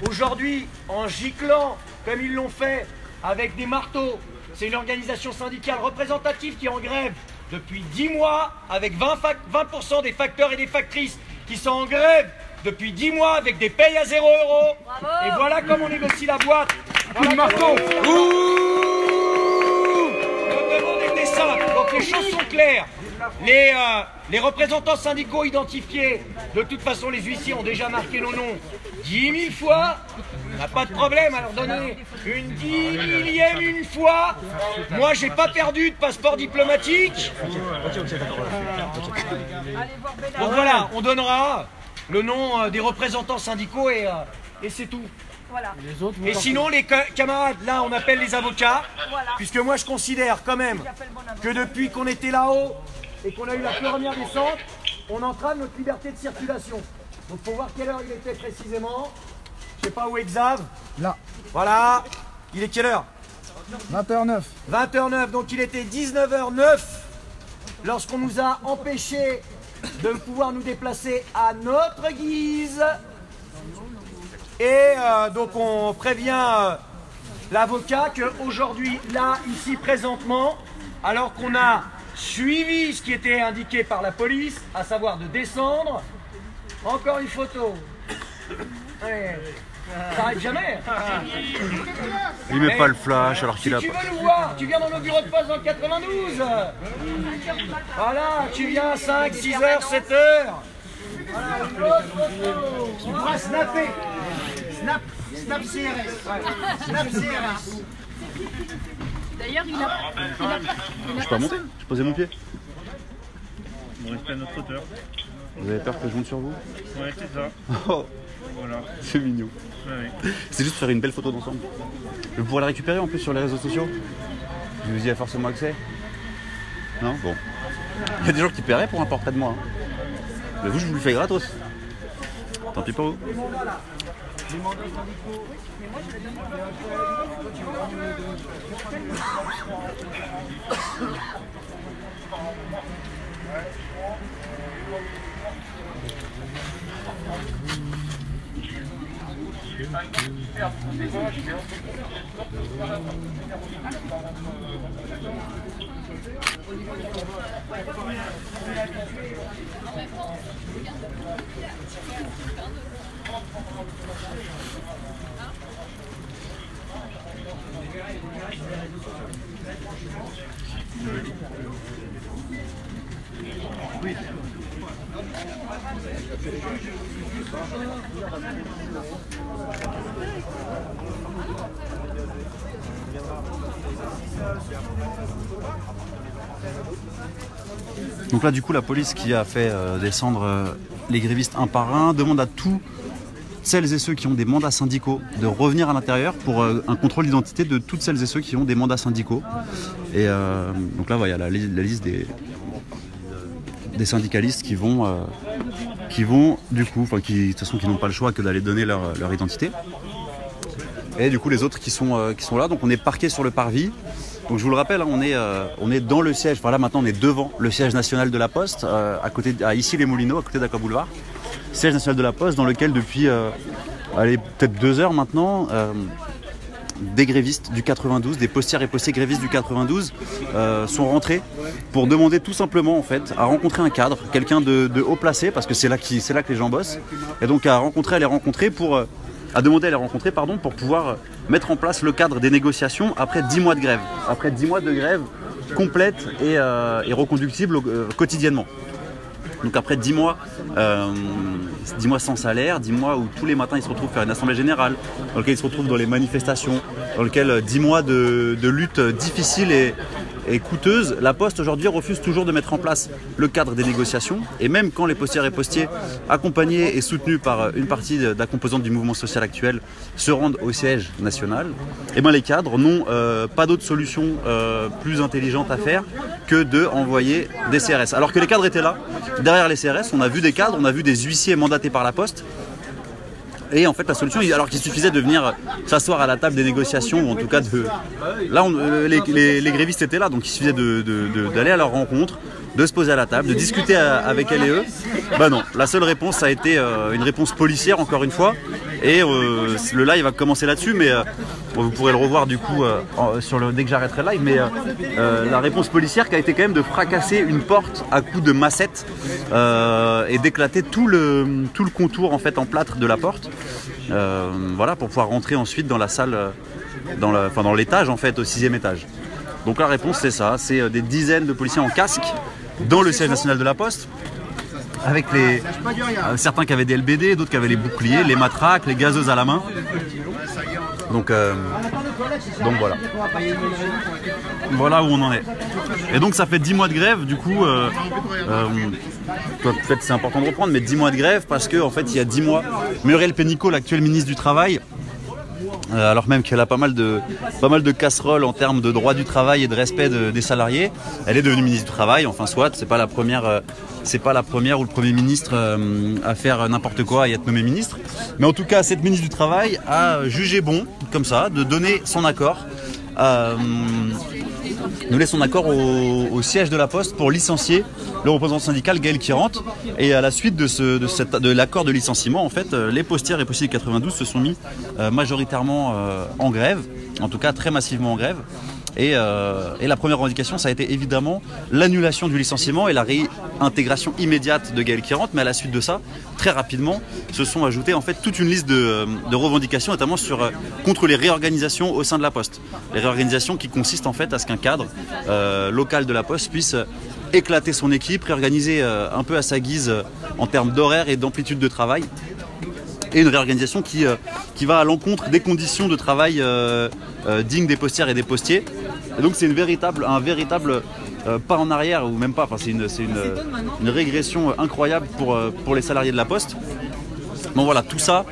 Speaker 3: aujourd'hui, en giclant, comme ils l'ont fait, avec des marteaux, c'est une organisation syndicale représentative qui est en grève depuis 10 mois, avec 20% des facteurs et des factrices qui sont en grève depuis 10 mois, avec des payes à 0 €. Et voilà comment on négocie la boîte. Voilà marteau. Donc les choses sont claires. Les représentants syndicaux identifiés, de toute façon les huissiers ont déjà marqué nos noms 10 000 fois. On n'a pas de problème à leur donner une 10 millième une fois. Moi j'ai pas perdu de passeport diplomatique. Donc voilà, on donnera le nom des représentants syndicaux et c'est tout.
Speaker 6: Voilà.
Speaker 3: Et sinon, les camarades, là, on appelle les avocats, puisque moi, je considère quand même que depuis qu'on était là-haut et qu'on a eu la première descente, on entrave notre liberté de circulation. Donc, pour voir quelle heure il était précisément, je sais pas où est Xav. Là. Voilà. Il est quelle heure?
Speaker 10: 20h09.
Speaker 3: 20h09. Donc, il était 19h09 lorsqu'on nous a empêchés de pouvoir nous déplacer à notre guise. Et donc on prévient l'avocat qu'aujourd'hui, là, ici, présentement, alors qu'on a suivi ce qui était indiqué par la police, à savoir de descendre, encore une photo. Ouais. Ça n'arrête jamais.
Speaker 2: Il met pas le flash alors qu'il a
Speaker 3: pas. Si tu veux nous voir, tu viens dans nos bureaux de poste dans le 92. Voilà, tu viens à 5, 6 heures, 7 heures. Voilà, une autre photo.
Speaker 4: On pourra snapper. Snap CRS. Snap CRS.
Speaker 6: D'ailleurs, il a
Speaker 2: Je peux pas monter? Je posais mon pied.
Speaker 11: On reste à notre hauteur.
Speaker 2: Vous avez peur que je monte sur vous?
Speaker 11: Ouais, c'est ça.
Speaker 2: Oh,
Speaker 11: Voilà.
Speaker 2: c'est mignon.
Speaker 11: Ouais.
Speaker 2: C'est juste faire une belle photo d'ensemble. Je vais pouvoir la récupérer en plus sur les réseaux sociaux. Vous y avez forcément accès? Non? Bon. Il y a des gens qui paieraient pour un portrait de moi. Hein. Mais vous, je vous le fais gratos. Tant pis pour vous.
Speaker 3: Les mandats syndicaux. Mais moi, je le donne.
Speaker 2: Donc là du coup la police qui a fait descendre les grévistes un par un demande à tous celles et ceux qui ont des mandats syndicaux de revenir à l'intérieur pour un contrôle d'identité de toutes celles et ceux qui ont des mandats syndicaux. Et donc là voilà, il y a la liste des syndicalistes qui vont du coup, enfin qui de toute façon qui n'ont pas le choix que d'aller donner leur identité. Et du coup les autres qui sont là, donc on est parqués sur le parvis. Donc je vous le rappelle, hein, on est dans le siège, enfin là maintenant on est devant le siège national de la Poste, à côté à Issy-les-Moulineaux, à côté d'Aqua Boulevard. Siège national de la Poste dans lequel depuis peut-être 2 heures maintenant, des grévistes du 92, des postières et postiers grévistes du 92 sont rentrés pour demander tout simplement en fait à rencontrer un cadre, quelqu'un de haut placé, parce que c'est là que les gens bossent, et donc à demander à les rencontrer pour pouvoir mettre en place le cadre des négociations après 10 mois de grève. Après 10 mois de grève complète et reconductible quotidiennement. Donc après 10 mois sans salaire, 10 mois où tous les matins ils se retrouvent faire une assemblée générale, dans lequel ils se retrouvent dans les manifestations, dans lequel 10 mois de lutte difficile et coûteuse, la Poste aujourd'hui refuse toujours de mettre en place le cadre des négociations. Et même quand les postières et postiers, accompagnés et soutenus par une partie de la composante du mouvement social actuel, se rendent au siège national, et ben les cadres n'ont pas d'autre solution plus intelligente à faire que de envoyer des CRS. Alors que les cadres étaient là, derrière les CRS, on a vu des cadres, on a vu des huissiers mandatés par la Poste. Et en fait la solution, alors qu'il suffisait de venir s'asseoir à la table des négociations, ou en tout cas là les grévistes étaient là, donc il suffisait d'aller à leur rencontre, de se poser à la table, de discuter avec elles et eux. Bah non, la seule réponse a été une réponse policière encore une fois, et le live va commencer là-dessus, mais vous pourrez le revoir du coup dès que j'arrêterai le live, mais la réponse policière qui a été quand même de fracasser une porte à coups de massette et d'éclater tout le contour en fait en plâtre de la porte, voilà, pour pouvoir rentrer ensuite dans la salle, dans l'étage en fait, au 6e étage. Donc la réponse c'est ça, c'est des dizaines de policiers en casque dans le siège national de la Poste, avec certains qui avaient des LBD, d'autres qui avaient les boucliers, les matraques, les gazeuses à la main. Donc voilà. Voilà où on en est. Et donc ça fait 10 mois de grève, du coup, peut-être c'est important de reprendre, mais 10 mois de grève parce qu'en fait il y a 10 mois, Muriel Pénicaud, l'actuelle ministre du Travail, alors même qu'elle a pas mal de casseroles en termes de droit du travail et de respect des salariés, elle est devenue ministre du Travail, enfin soit, c'est pas la première ou le Premier ministre à faire n'importe quoi et à être nommé ministre. Mais en tout cas, cette ministre du Travail a jugé bon, comme ça, de donner son accord, au siège de la Poste pour licencier le représentant syndical Gaël Kirante. Et à la suite de l'accord de licenciement, en fait, les postières et postiers du 92 se sont mis majoritairement en grève, en tout cas très massivement en grève. Et la première revendication, ça a été évidemment l'annulation du licenciement et la réintégration immédiate de Gaël Kirante. Mais à la suite de ça, très rapidement, se sont ajoutées en fait toute une liste de revendications, notamment contre les réorganisations au sein de la Poste. Les réorganisations qui consistent en fait à ce qu'un cadre local de la Poste puisse éclater son équipe, réorganiser un peu à sa guise en termes d'horaire et d'amplitude de travail. Et une réorganisation qui va à l'encontre des conditions de travail dignes des postières et des postiers. Et donc c'est un véritable pas en arrière, ou même pas, enfin, c'est une régression incroyable pour les salariés de la Poste. Bon voilà, tout ça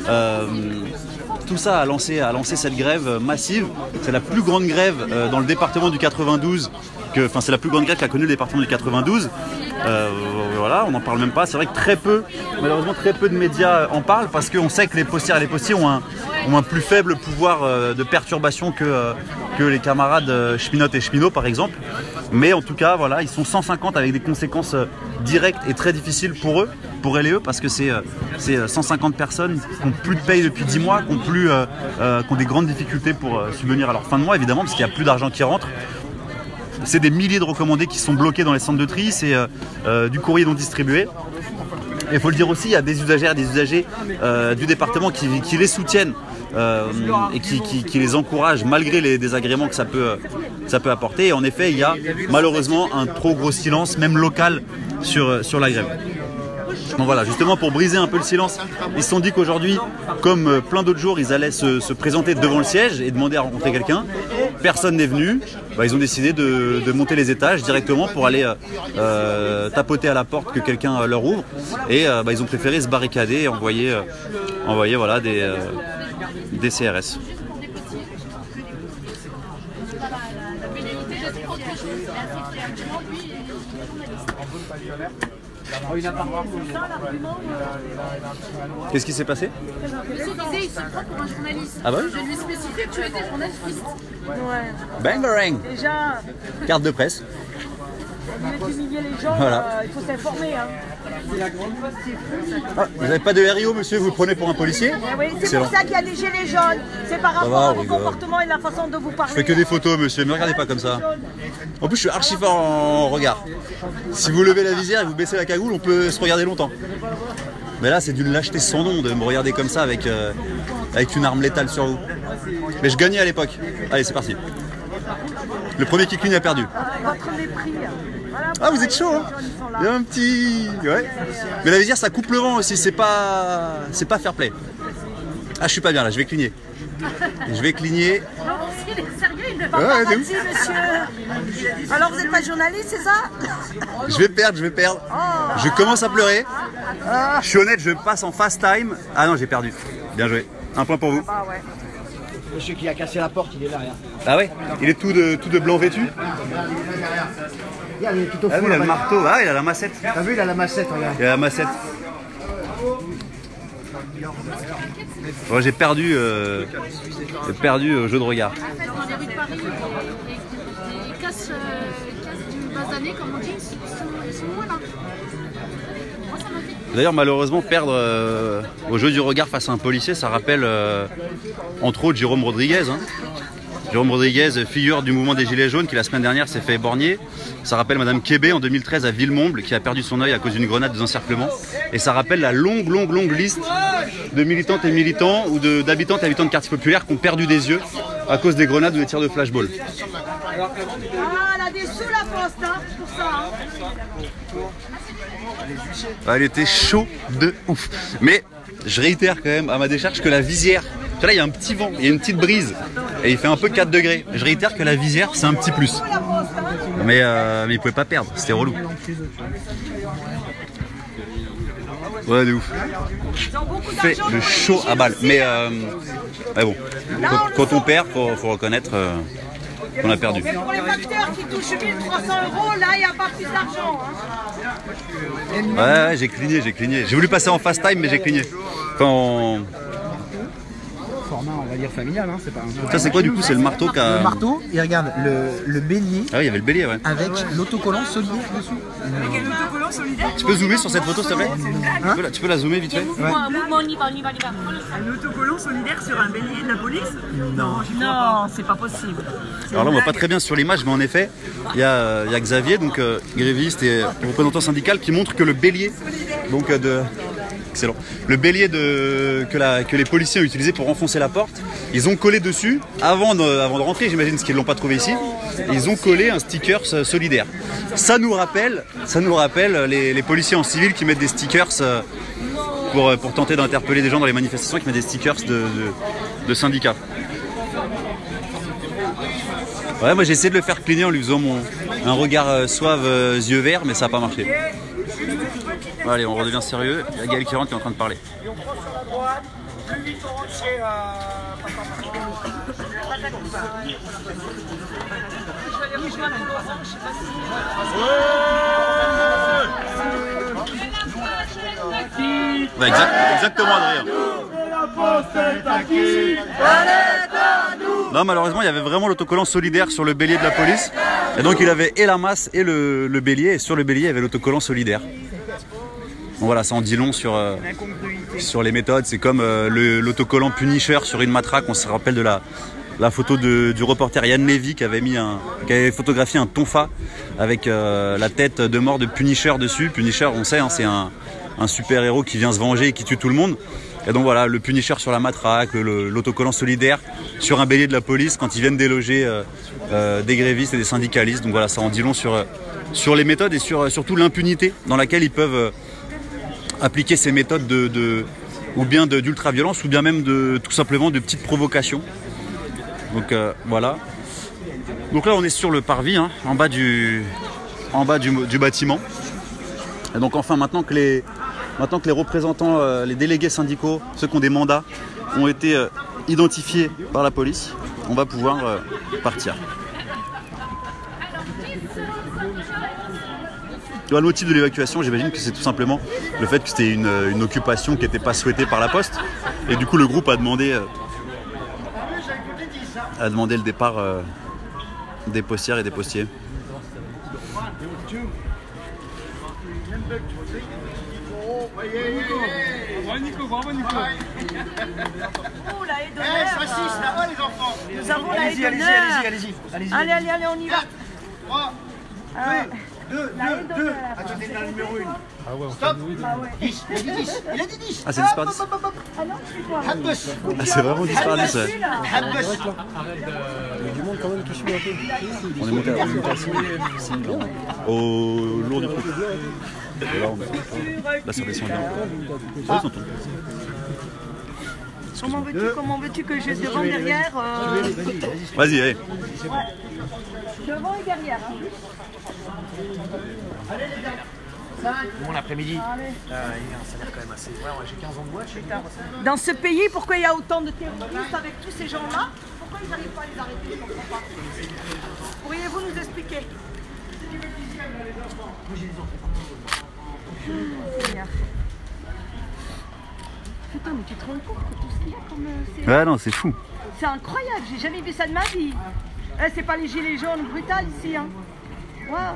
Speaker 2: a lancé cette grève massive. C'est la plus grande grève dans le département du 92, c'est la plus grande grève qu'a connue le département du 92. Voilà, on n'en parle même pas. C'est vrai que malheureusement très peu de médias en parlent, parce qu'on sait que les postières et les postiers ont un plus faible pouvoir de perturbation que les camarades Schminotte et Schminot par exemple. Mais en tout cas, voilà, ils sont 150 avec des conséquences directes et très difficiles pour eux. pour elle et eux, parce que c'est 150 personnes qui n'ont plus de paye depuis 10 mois, qui ont des grandes difficultés pour subvenir à leur fin de mois, évidemment, parce qu'il n'y a plus d'argent qui rentre. C'est des milliers de recommandés qui sont bloqués dans les centres de tri, c'est du courrier non distribué. Et il faut le dire aussi, il y a des usagères, des usagers du département qui les soutiennent et qui les encouragent malgré les désagréments que ça peut apporter. Et en effet, il y a malheureusement un trop gros silence, même local, sur la grève. Donc voilà, justement pour briser un peu le silence, ils se sont dit qu'aujourd'hui, comme plein d'autres jours, ils allaient se présenter devant le siège et demander à rencontrer quelqu'un. Personne n'est venu. Ils ont décidé de monter les étages directement pour aller tapoter à la porte que quelqu'un leur ouvre. Et ils ont préféré se barricader et envoyer voilà, des CRS. Qu'est-ce qui s'est passé?
Speaker 6: Monsieur disait, il se prend pour un journaliste.
Speaker 2: Ah bon?
Speaker 6: Je lui ai spécifié que tu étais journaliste.
Speaker 8: Ouais.
Speaker 2: Bang!
Speaker 8: Déjà,
Speaker 2: Carte de presse.
Speaker 8: au lieu d'humilier les gens,
Speaker 2: Voilà.
Speaker 8: il faut s'informer. Hein.
Speaker 2: Ah, vous n'avez pas de RIO, monsieur? Vous le prenez pour un policier?
Speaker 8: Eh oui, c'est pour ça qu'il y a des gilets jaunes. C'est par rapport à vos comportements et la façon de vous parler.
Speaker 2: Je fais que des photos, monsieur, ne me regardez pas comme ça. En plus, je suis archi fort en regard. Si vous levez la visière et vous baissez la cagoule, on peut se regarder longtemps. Mais là, c'est d'une lâcheté sans nom de me regarder comme ça avec une arme létale sur vous. Mais je gagnais à l'époque. Allez, c'est parti. Le premier qui cligne a perdu.
Speaker 8: Votre mépris. Voilà,
Speaker 2: ah, vous êtes chaud, hein? Il y a un petit... Ouais. Mais la visière, ça coupe le vent aussi, c'est pas fair play. Ah, je suis pas bien là, je vais cligner. Je vais cligner.
Speaker 8: Non, s'il est sérieux, il ne va pas mentir, monsieur. Alors, vous n'êtes pas journaliste, c'est ça?
Speaker 2: Je vais perdre. Je commence à pleurer. Je suis honnête, je passe en fast time. Ah non, j'ai perdu. Bien joué. Un point pour vous.
Speaker 3: Ah ouais. Monsieur qui a cassé la porte, il est là.
Speaker 2: Ah ouais? Il est tout de blanc vêtu?
Speaker 3: Il est tout au fond.
Speaker 2: Ah oui, il a le marteau. Ah, il a la massette.
Speaker 3: T'as vu, il a la massette, regarde.
Speaker 2: Il a la massette. Ouais, j'ai perdu au jeu de regard.
Speaker 6: En fait, dans les rues de Paris, les casses du basané, comme on dit, ils sont moins là. Moi, ça m'a fait.
Speaker 2: D'ailleurs, malheureusement, perdre au jeu du regard face à un policier, ça rappelle entre autres Jérôme Rodriguez. Hein. Jérôme Rodriguez, figure du mouvement des Gilets jaunes, qui la semaine dernière s'est fait éborgner. Ça rappelle Madame Kébé en 2013 à Villemomble, qui a perdu son œil à cause d'une grenade d'encerclement. Et ça rappelle la longue liste de militantes et militants ou d'habitantes et habitants de quartiers populaires qui ont perdu des yeux à cause des grenades ou des tirs de flashball.
Speaker 8: Ah, elle a des sous la poste, hein, pour ça.
Speaker 2: Hein. Elle était chaud de ouf. Mais je réitère quand même à ma décharge que la visière, là il y a un petit vent, il y a une petite brise et il fait un peu 4 degrés. Je réitère que la visière c'est un petit plus. Mais il pouvait pas perdre, c'était relou. Ouais, de ouf. Fait le chaud à balle. Mais bon, quand on perd, faut reconnaître qu'on a perdu.
Speaker 8: Mais pour les facteurs qui touchent 1300 €, là, il n'y a pas plus d'argent. Hein.
Speaker 2: Ouais, j'ai cligné. J'ai voulu passer en fast time, mais j'ai cligné. Enfin,
Speaker 3: format, on va dire familial, hein, c'est pas un...
Speaker 2: Ça, c'est quoi du coup? C'est le marteau qui a...
Speaker 3: Le marteau, et regarde, le bélier.
Speaker 2: Ah oui, il y avait le bélier, ouais.
Speaker 3: Avec l'autocollant solidaire dessus.
Speaker 8: Avec l'autocollant solidaire.
Speaker 2: Tu peux zoomer sur cette photo, s'il te plaît? Tu peux la zoomer vite fait?
Speaker 6: On y va.
Speaker 8: Un autocollant solidaire sur un bélier de la police? Non, c'est pas possible.
Speaker 2: Alors là, on voit pas très bien sur l'image, mais en effet, il y a Xavier, donc gréviste et représentant syndical, qui montre que le bélier, donc excellent. Le bélier que les policiers ont utilisé pour enfoncer la porte, ils ont collé dessus, avant de rentrer, j'imagine, parce qu'ils ne l'ont pas trouvé ici, ils ont collé un sticker solidaire. Ça nous rappelle les policiers en civil qui mettent des stickers pour tenter d'interpeller des gens dans les manifestations, qui mettent des stickers de syndicats. Ouais, moi j'ai essayé de le faire cligner en lui faisant un regard suave, yeux verts, mais ça n'a pas marché. Allez, on redevient sérieux. Il y a Gaël qui rentre qui est en train de parler. Ouais, exactement, Adrien. Non, malheureusement, il y avait vraiment l'autocollant solidaire sur le bélier de la police. Et donc, il avait et la masse et le bélier. Et sur le bélier, il y avait l'autocollant solidaire. voilà, ça en dit long sur les méthodes. C'est comme l'autocollant Punisher sur une matraque. On se rappelle de la photo du reporter Yann Levy qui avait photographié un tonfa avec la tête de mort de Punisher dessus. Punisher, on sait, hein, c'est un super-héros qui vient se venger et qui tue tout le monde. Et donc voilà, le Punisher sur la matraque, l'autocollant solidaire sur un bélier de la police quand ils viennent déloger des grévistes et des syndicalistes. Donc voilà, ça en dit long sur les méthodes et surtout l'impunité dans laquelle ils peuvent appliquer ces méthodes ou bien d'ultra-violence ou bien même tout simplement de petites provocations. Donc voilà. Donc là on est sur le parvis, hein, en bas du bâtiment. Et donc enfin maintenant que les représentants, les délégués syndicaux, ceux qui ont des mandats, ont été identifiés par la police, on va pouvoir partir. Le motif de l'évacuation, j'imagine que c'est tout simplement le fait que c'était une occupation qui n'était pas souhaitée par la Poste. Et du coup, le groupe a demandé le départ des postières et des postiers.
Speaker 8: Oh, la haie d'honneur. Nous avons la haie d'honneur. Allez, on y va.
Speaker 4: 3, 2. Attends, t'es dans le numéro 1.
Speaker 7: Ah ouais, on
Speaker 4: Stop.
Speaker 7: fait
Speaker 4: 10. Il a dit 10.
Speaker 2: Ah, c'est dispar 10.
Speaker 8: Ah non, je suis pas.
Speaker 2: Ah, c'est vraiment dispar 10.
Speaker 7: Il y a du monde quand même qui suit un peu.
Speaker 2: On est monté à au lourd du truc. Et là, là, ça descend bien. Ah, ils sont tous.
Speaker 8: Comment veux-tu que je devant derrière
Speaker 2: Vas-y, allez.
Speaker 8: Ouais. Devant et derrière. Hein.
Speaker 3: Bon l'après-midi. Ça a l'air quand même assez. Ouais, j'ai 15 ans de boîte, chez tard.
Speaker 8: Dans ce pays, pourquoi il y a autant de terroristes avec tous ces gens-là? Pourquoi ils n'arrivent pas à les arrêter? Je ne comprends pas. Pourriez-vous nous expliquer? Putain, mais tu te rends compte de tout ce qu'il y a comme...
Speaker 2: Ouais, non, c'est fou.
Speaker 8: C'est incroyable, j'ai jamais vu ça de ma vie. C'est pas les gilets jaunes brutales ici, hein. Waouh.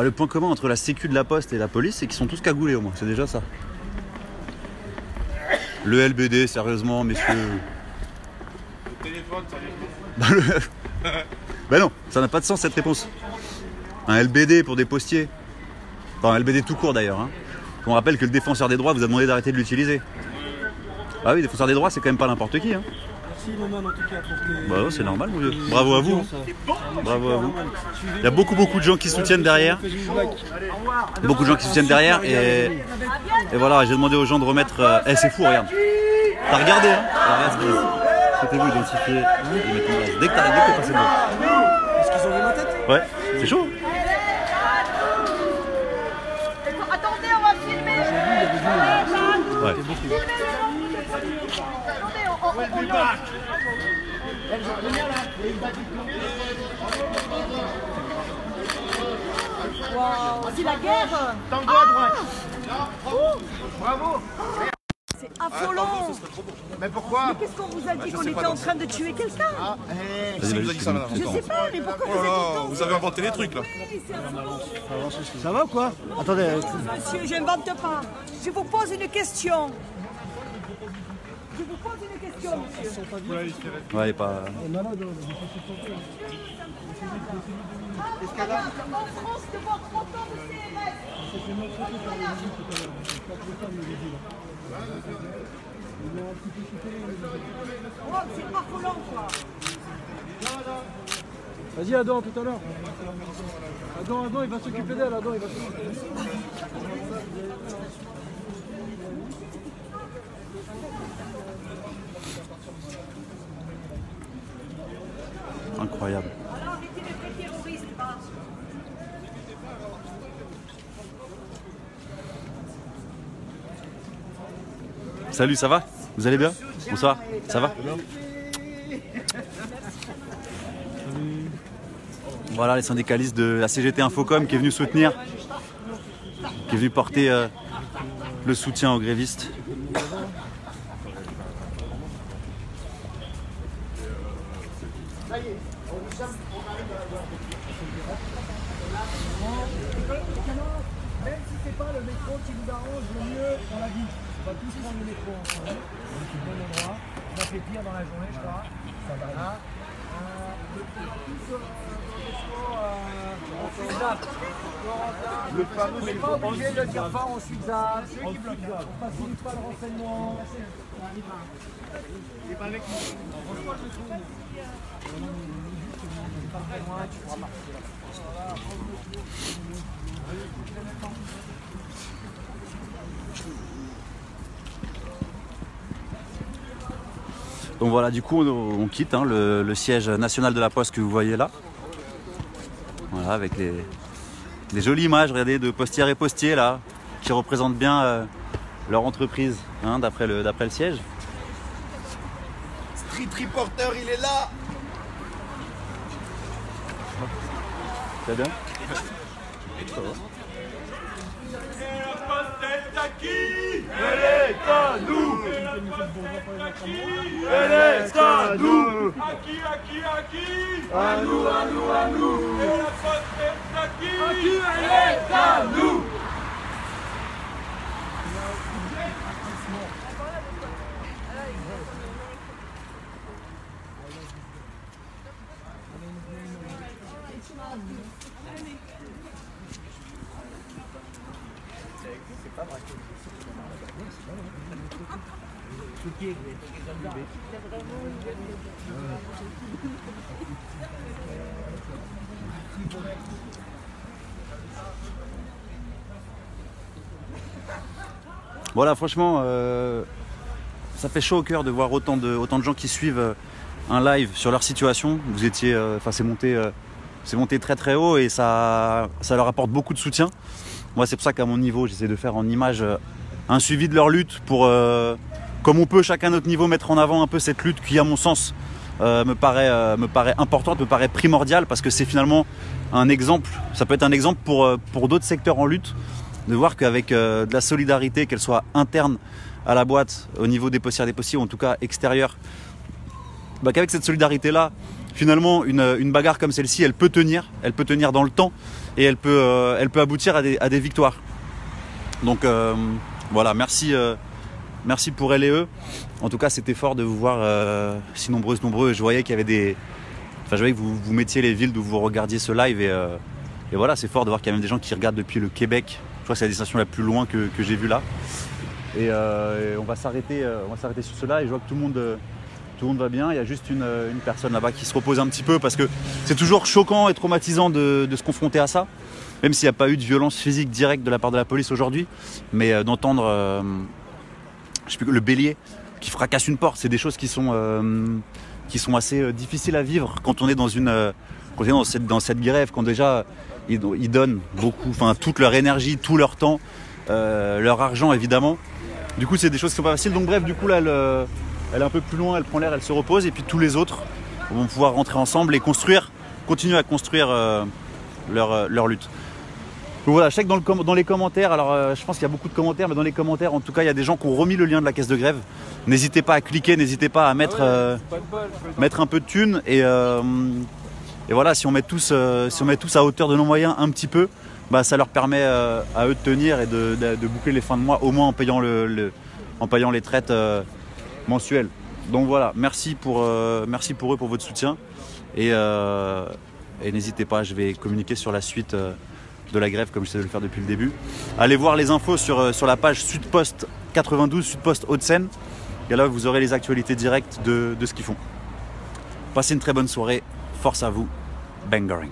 Speaker 2: Le point commun entre la sécu de la Poste et la police, c'est qu'ils sont tous cagoulés au moins, c'est déjà ça. Le LBD, sérieusement, messieurs.
Speaker 11: Le téléphone, sérieusement.
Speaker 2: Ben non, ça n'a pas de sens cette réponse. Un LBD pour des postiers. Enfin, un LBD tout court d'ailleurs. Hein. On rappelle que le défenseur des droits vous a demandé d'arrêter de l'utiliser. Ah oui, défenseur des droits, c'est quand même pas n'importe qui. Hein.
Speaker 7: Merci Noman en tout cas pour tes...
Speaker 2: Bah ouais, c'est normal mon vieux. Bravo à vous. Bravo à vous. Il y a beaucoup de gens qui soutiennent derrière. Beaucoup de gens qui soutiennent derrière et voilà, j'ai demandé aux gens de remettre... c'est fou, regarde. T'as regardé hein. Souhaitez-vous identifier et mettre en place. Dès que t'es passé devant.
Speaker 7: Est-ce qu'ils ont vu ma tête?
Speaker 2: Ouais, c'est chaud.
Speaker 8: Attendez, on va filmer.
Speaker 2: Ouais.
Speaker 8: Wow, c'est la guerre.
Speaker 4: Tango à droite. Bravo.
Speaker 8: C'est affolant.
Speaker 4: Mais pourquoi?
Speaker 8: Mais qu'est-ce qu'on vous a dit qu'on était en train de tuer quelqu'un?
Speaker 2: Vas-y,
Speaker 10: vous a dit ça là?
Speaker 8: Je sais pas, mais pourquoi vous êtes autant?
Speaker 10: Vous avez inventé des trucs là.
Speaker 7: Ça va ou quoi? Attendez.
Speaker 8: Monsieur, je n'invente pas. Je vous pose une question. Je vous pose une question, monsieur.
Speaker 2: Ouais, il est pas...
Speaker 8: En France, de voir autant de CRS. Oh, c'est affolant, quoi.
Speaker 7: Vas-y Adam, tout à l'heure. Adam, il va s'occuper d'elle. Adam, il va s'occuper d'elle.
Speaker 2: Incroyable. Salut, ça va? Vous allez bien? Bonsoir, ça va? Voilà les syndicalistes de la CGT Infocom qui est venu soutenir, qui est venu porter le soutien aux grévistes.
Speaker 4: Ça y est, on arrive à la
Speaker 3: Même si c'est pas le métro qui vous arrange le mieux dans la vie, on va tous prendre le métro ensemble. C'est le bon endroit. On va fait pire dans la journée, je crois. Ça va là.
Speaker 1: Le fameux,
Speaker 3: on n'est pas obligé de le dire fort, on suit ça. On facilite pas le renseignement. Il est pas avec nous. Franchement, je trouve. C'est pas très loin, tu pourras partir là.
Speaker 2: Donc voilà, du coup on quitte hein, le siège national de la Poste que vous voyez là. Voilà, avec les jolies images, regardez, de postières et postiers là, qui représentent bien leur entreprise hein, d'après le siège.
Speaker 1: Street Reporter, il est là.
Speaker 2: C'est bien.
Speaker 1: Elle est à nous. Elle est à nous. À nous, à nous, à nous. Et la Poste est à qui? Elle est à nous.
Speaker 2: Voilà, franchement, ça fait chaud au cœur de voir autant de gens qui suivent un live sur leur situation. Vous étiez, enfin c'est monté très très haut et ça leur apporte beaucoup de soutien. Moi, c'est pour ça qu'à mon niveau, j'essaie de faire en image un suivi de leur lutte pour, comme on peut chacun à notre niveau, mettre en avant un peu cette lutte qui, à mon sens, me paraît importante, me paraît primordiale, parce que c'est finalement un exemple, ça peut être un exemple pour d'autres secteurs en lutte, de voir qu'avec de la solidarité, qu'elle soit interne à la boîte, au niveau des postières, des postiers, ou en tout cas extérieure, bah, qu'avec cette solidarité-là, finalement, une bagarre comme celle-ci, elle peut tenir dans le temps, et elle peut aboutir à des victoires. Donc voilà, merci pour elle et eux. En tout cas, c'était fort de vous voir si nombreux. Je voyais qu'il y avait je voyais que vous mettiez les villes d'où vous regardiez ce live, et voilà, c'est fort de voir qu'il y a même des gens qui regardent depuis le Québec. Je crois que c'est la destination la plus loin que j'ai vue là. Et on va s'arrêter sur cela, et je vois que tout le monde va bien. Il y a juste une personne là-bas qui se repose un petit peu, parce que c'est toujours choquant et traumatisant de se confronter à ça, même s'il n'y a pas eu de violence physique directe de la part de la police aujourd'hui, mais d'entendre je sais plus, le bélier qui fracasse une porte, c'est des choses qui sont assez difficiles à vivre quand on est dans cette grève, quand déjà ils donnent beaucoup, enfin toute leur énergie, tout leur temps, leur argent évidemment. Du coup, c'est des choses qui sont pas faciles. Donc bref, du coup là, elle est un peu plus loin, elle prend l'air, elle se repose, et puis tous les autres vont pouvoir rentrer ensemble et continuer à construire leur lutte. Donc voilà, je sais que dans les commentaires, alors je pense qu'il y a beaucoup de commentaires, mais dans les commentaires, en tout cas, il y a des gens qui ont remis le lien de la caisse de grève. N'hésitez pas à cliquer, n'hésitez pas à mettre un peu de thunes, et voilà, si on met tous à hauteur de nos moyens un petit peu, bah, ça leur permet à eux de tenir et de boucler les fins de mois, au moins en payant les traites mensuelles. Donc voilà, merci pour eux pour votre soutien, et n'hésitez pas, je vais communiquer sur la suite de la grève comme j'essaie de le faire depuis le début. Allez voir les infos sur la page Sud-Post 92, Sud-Post Hauts-de-Seine, et là vous aurez les actualités directes de ce qu'ils font. Passez une très bonne soirée, force à vous, bangering.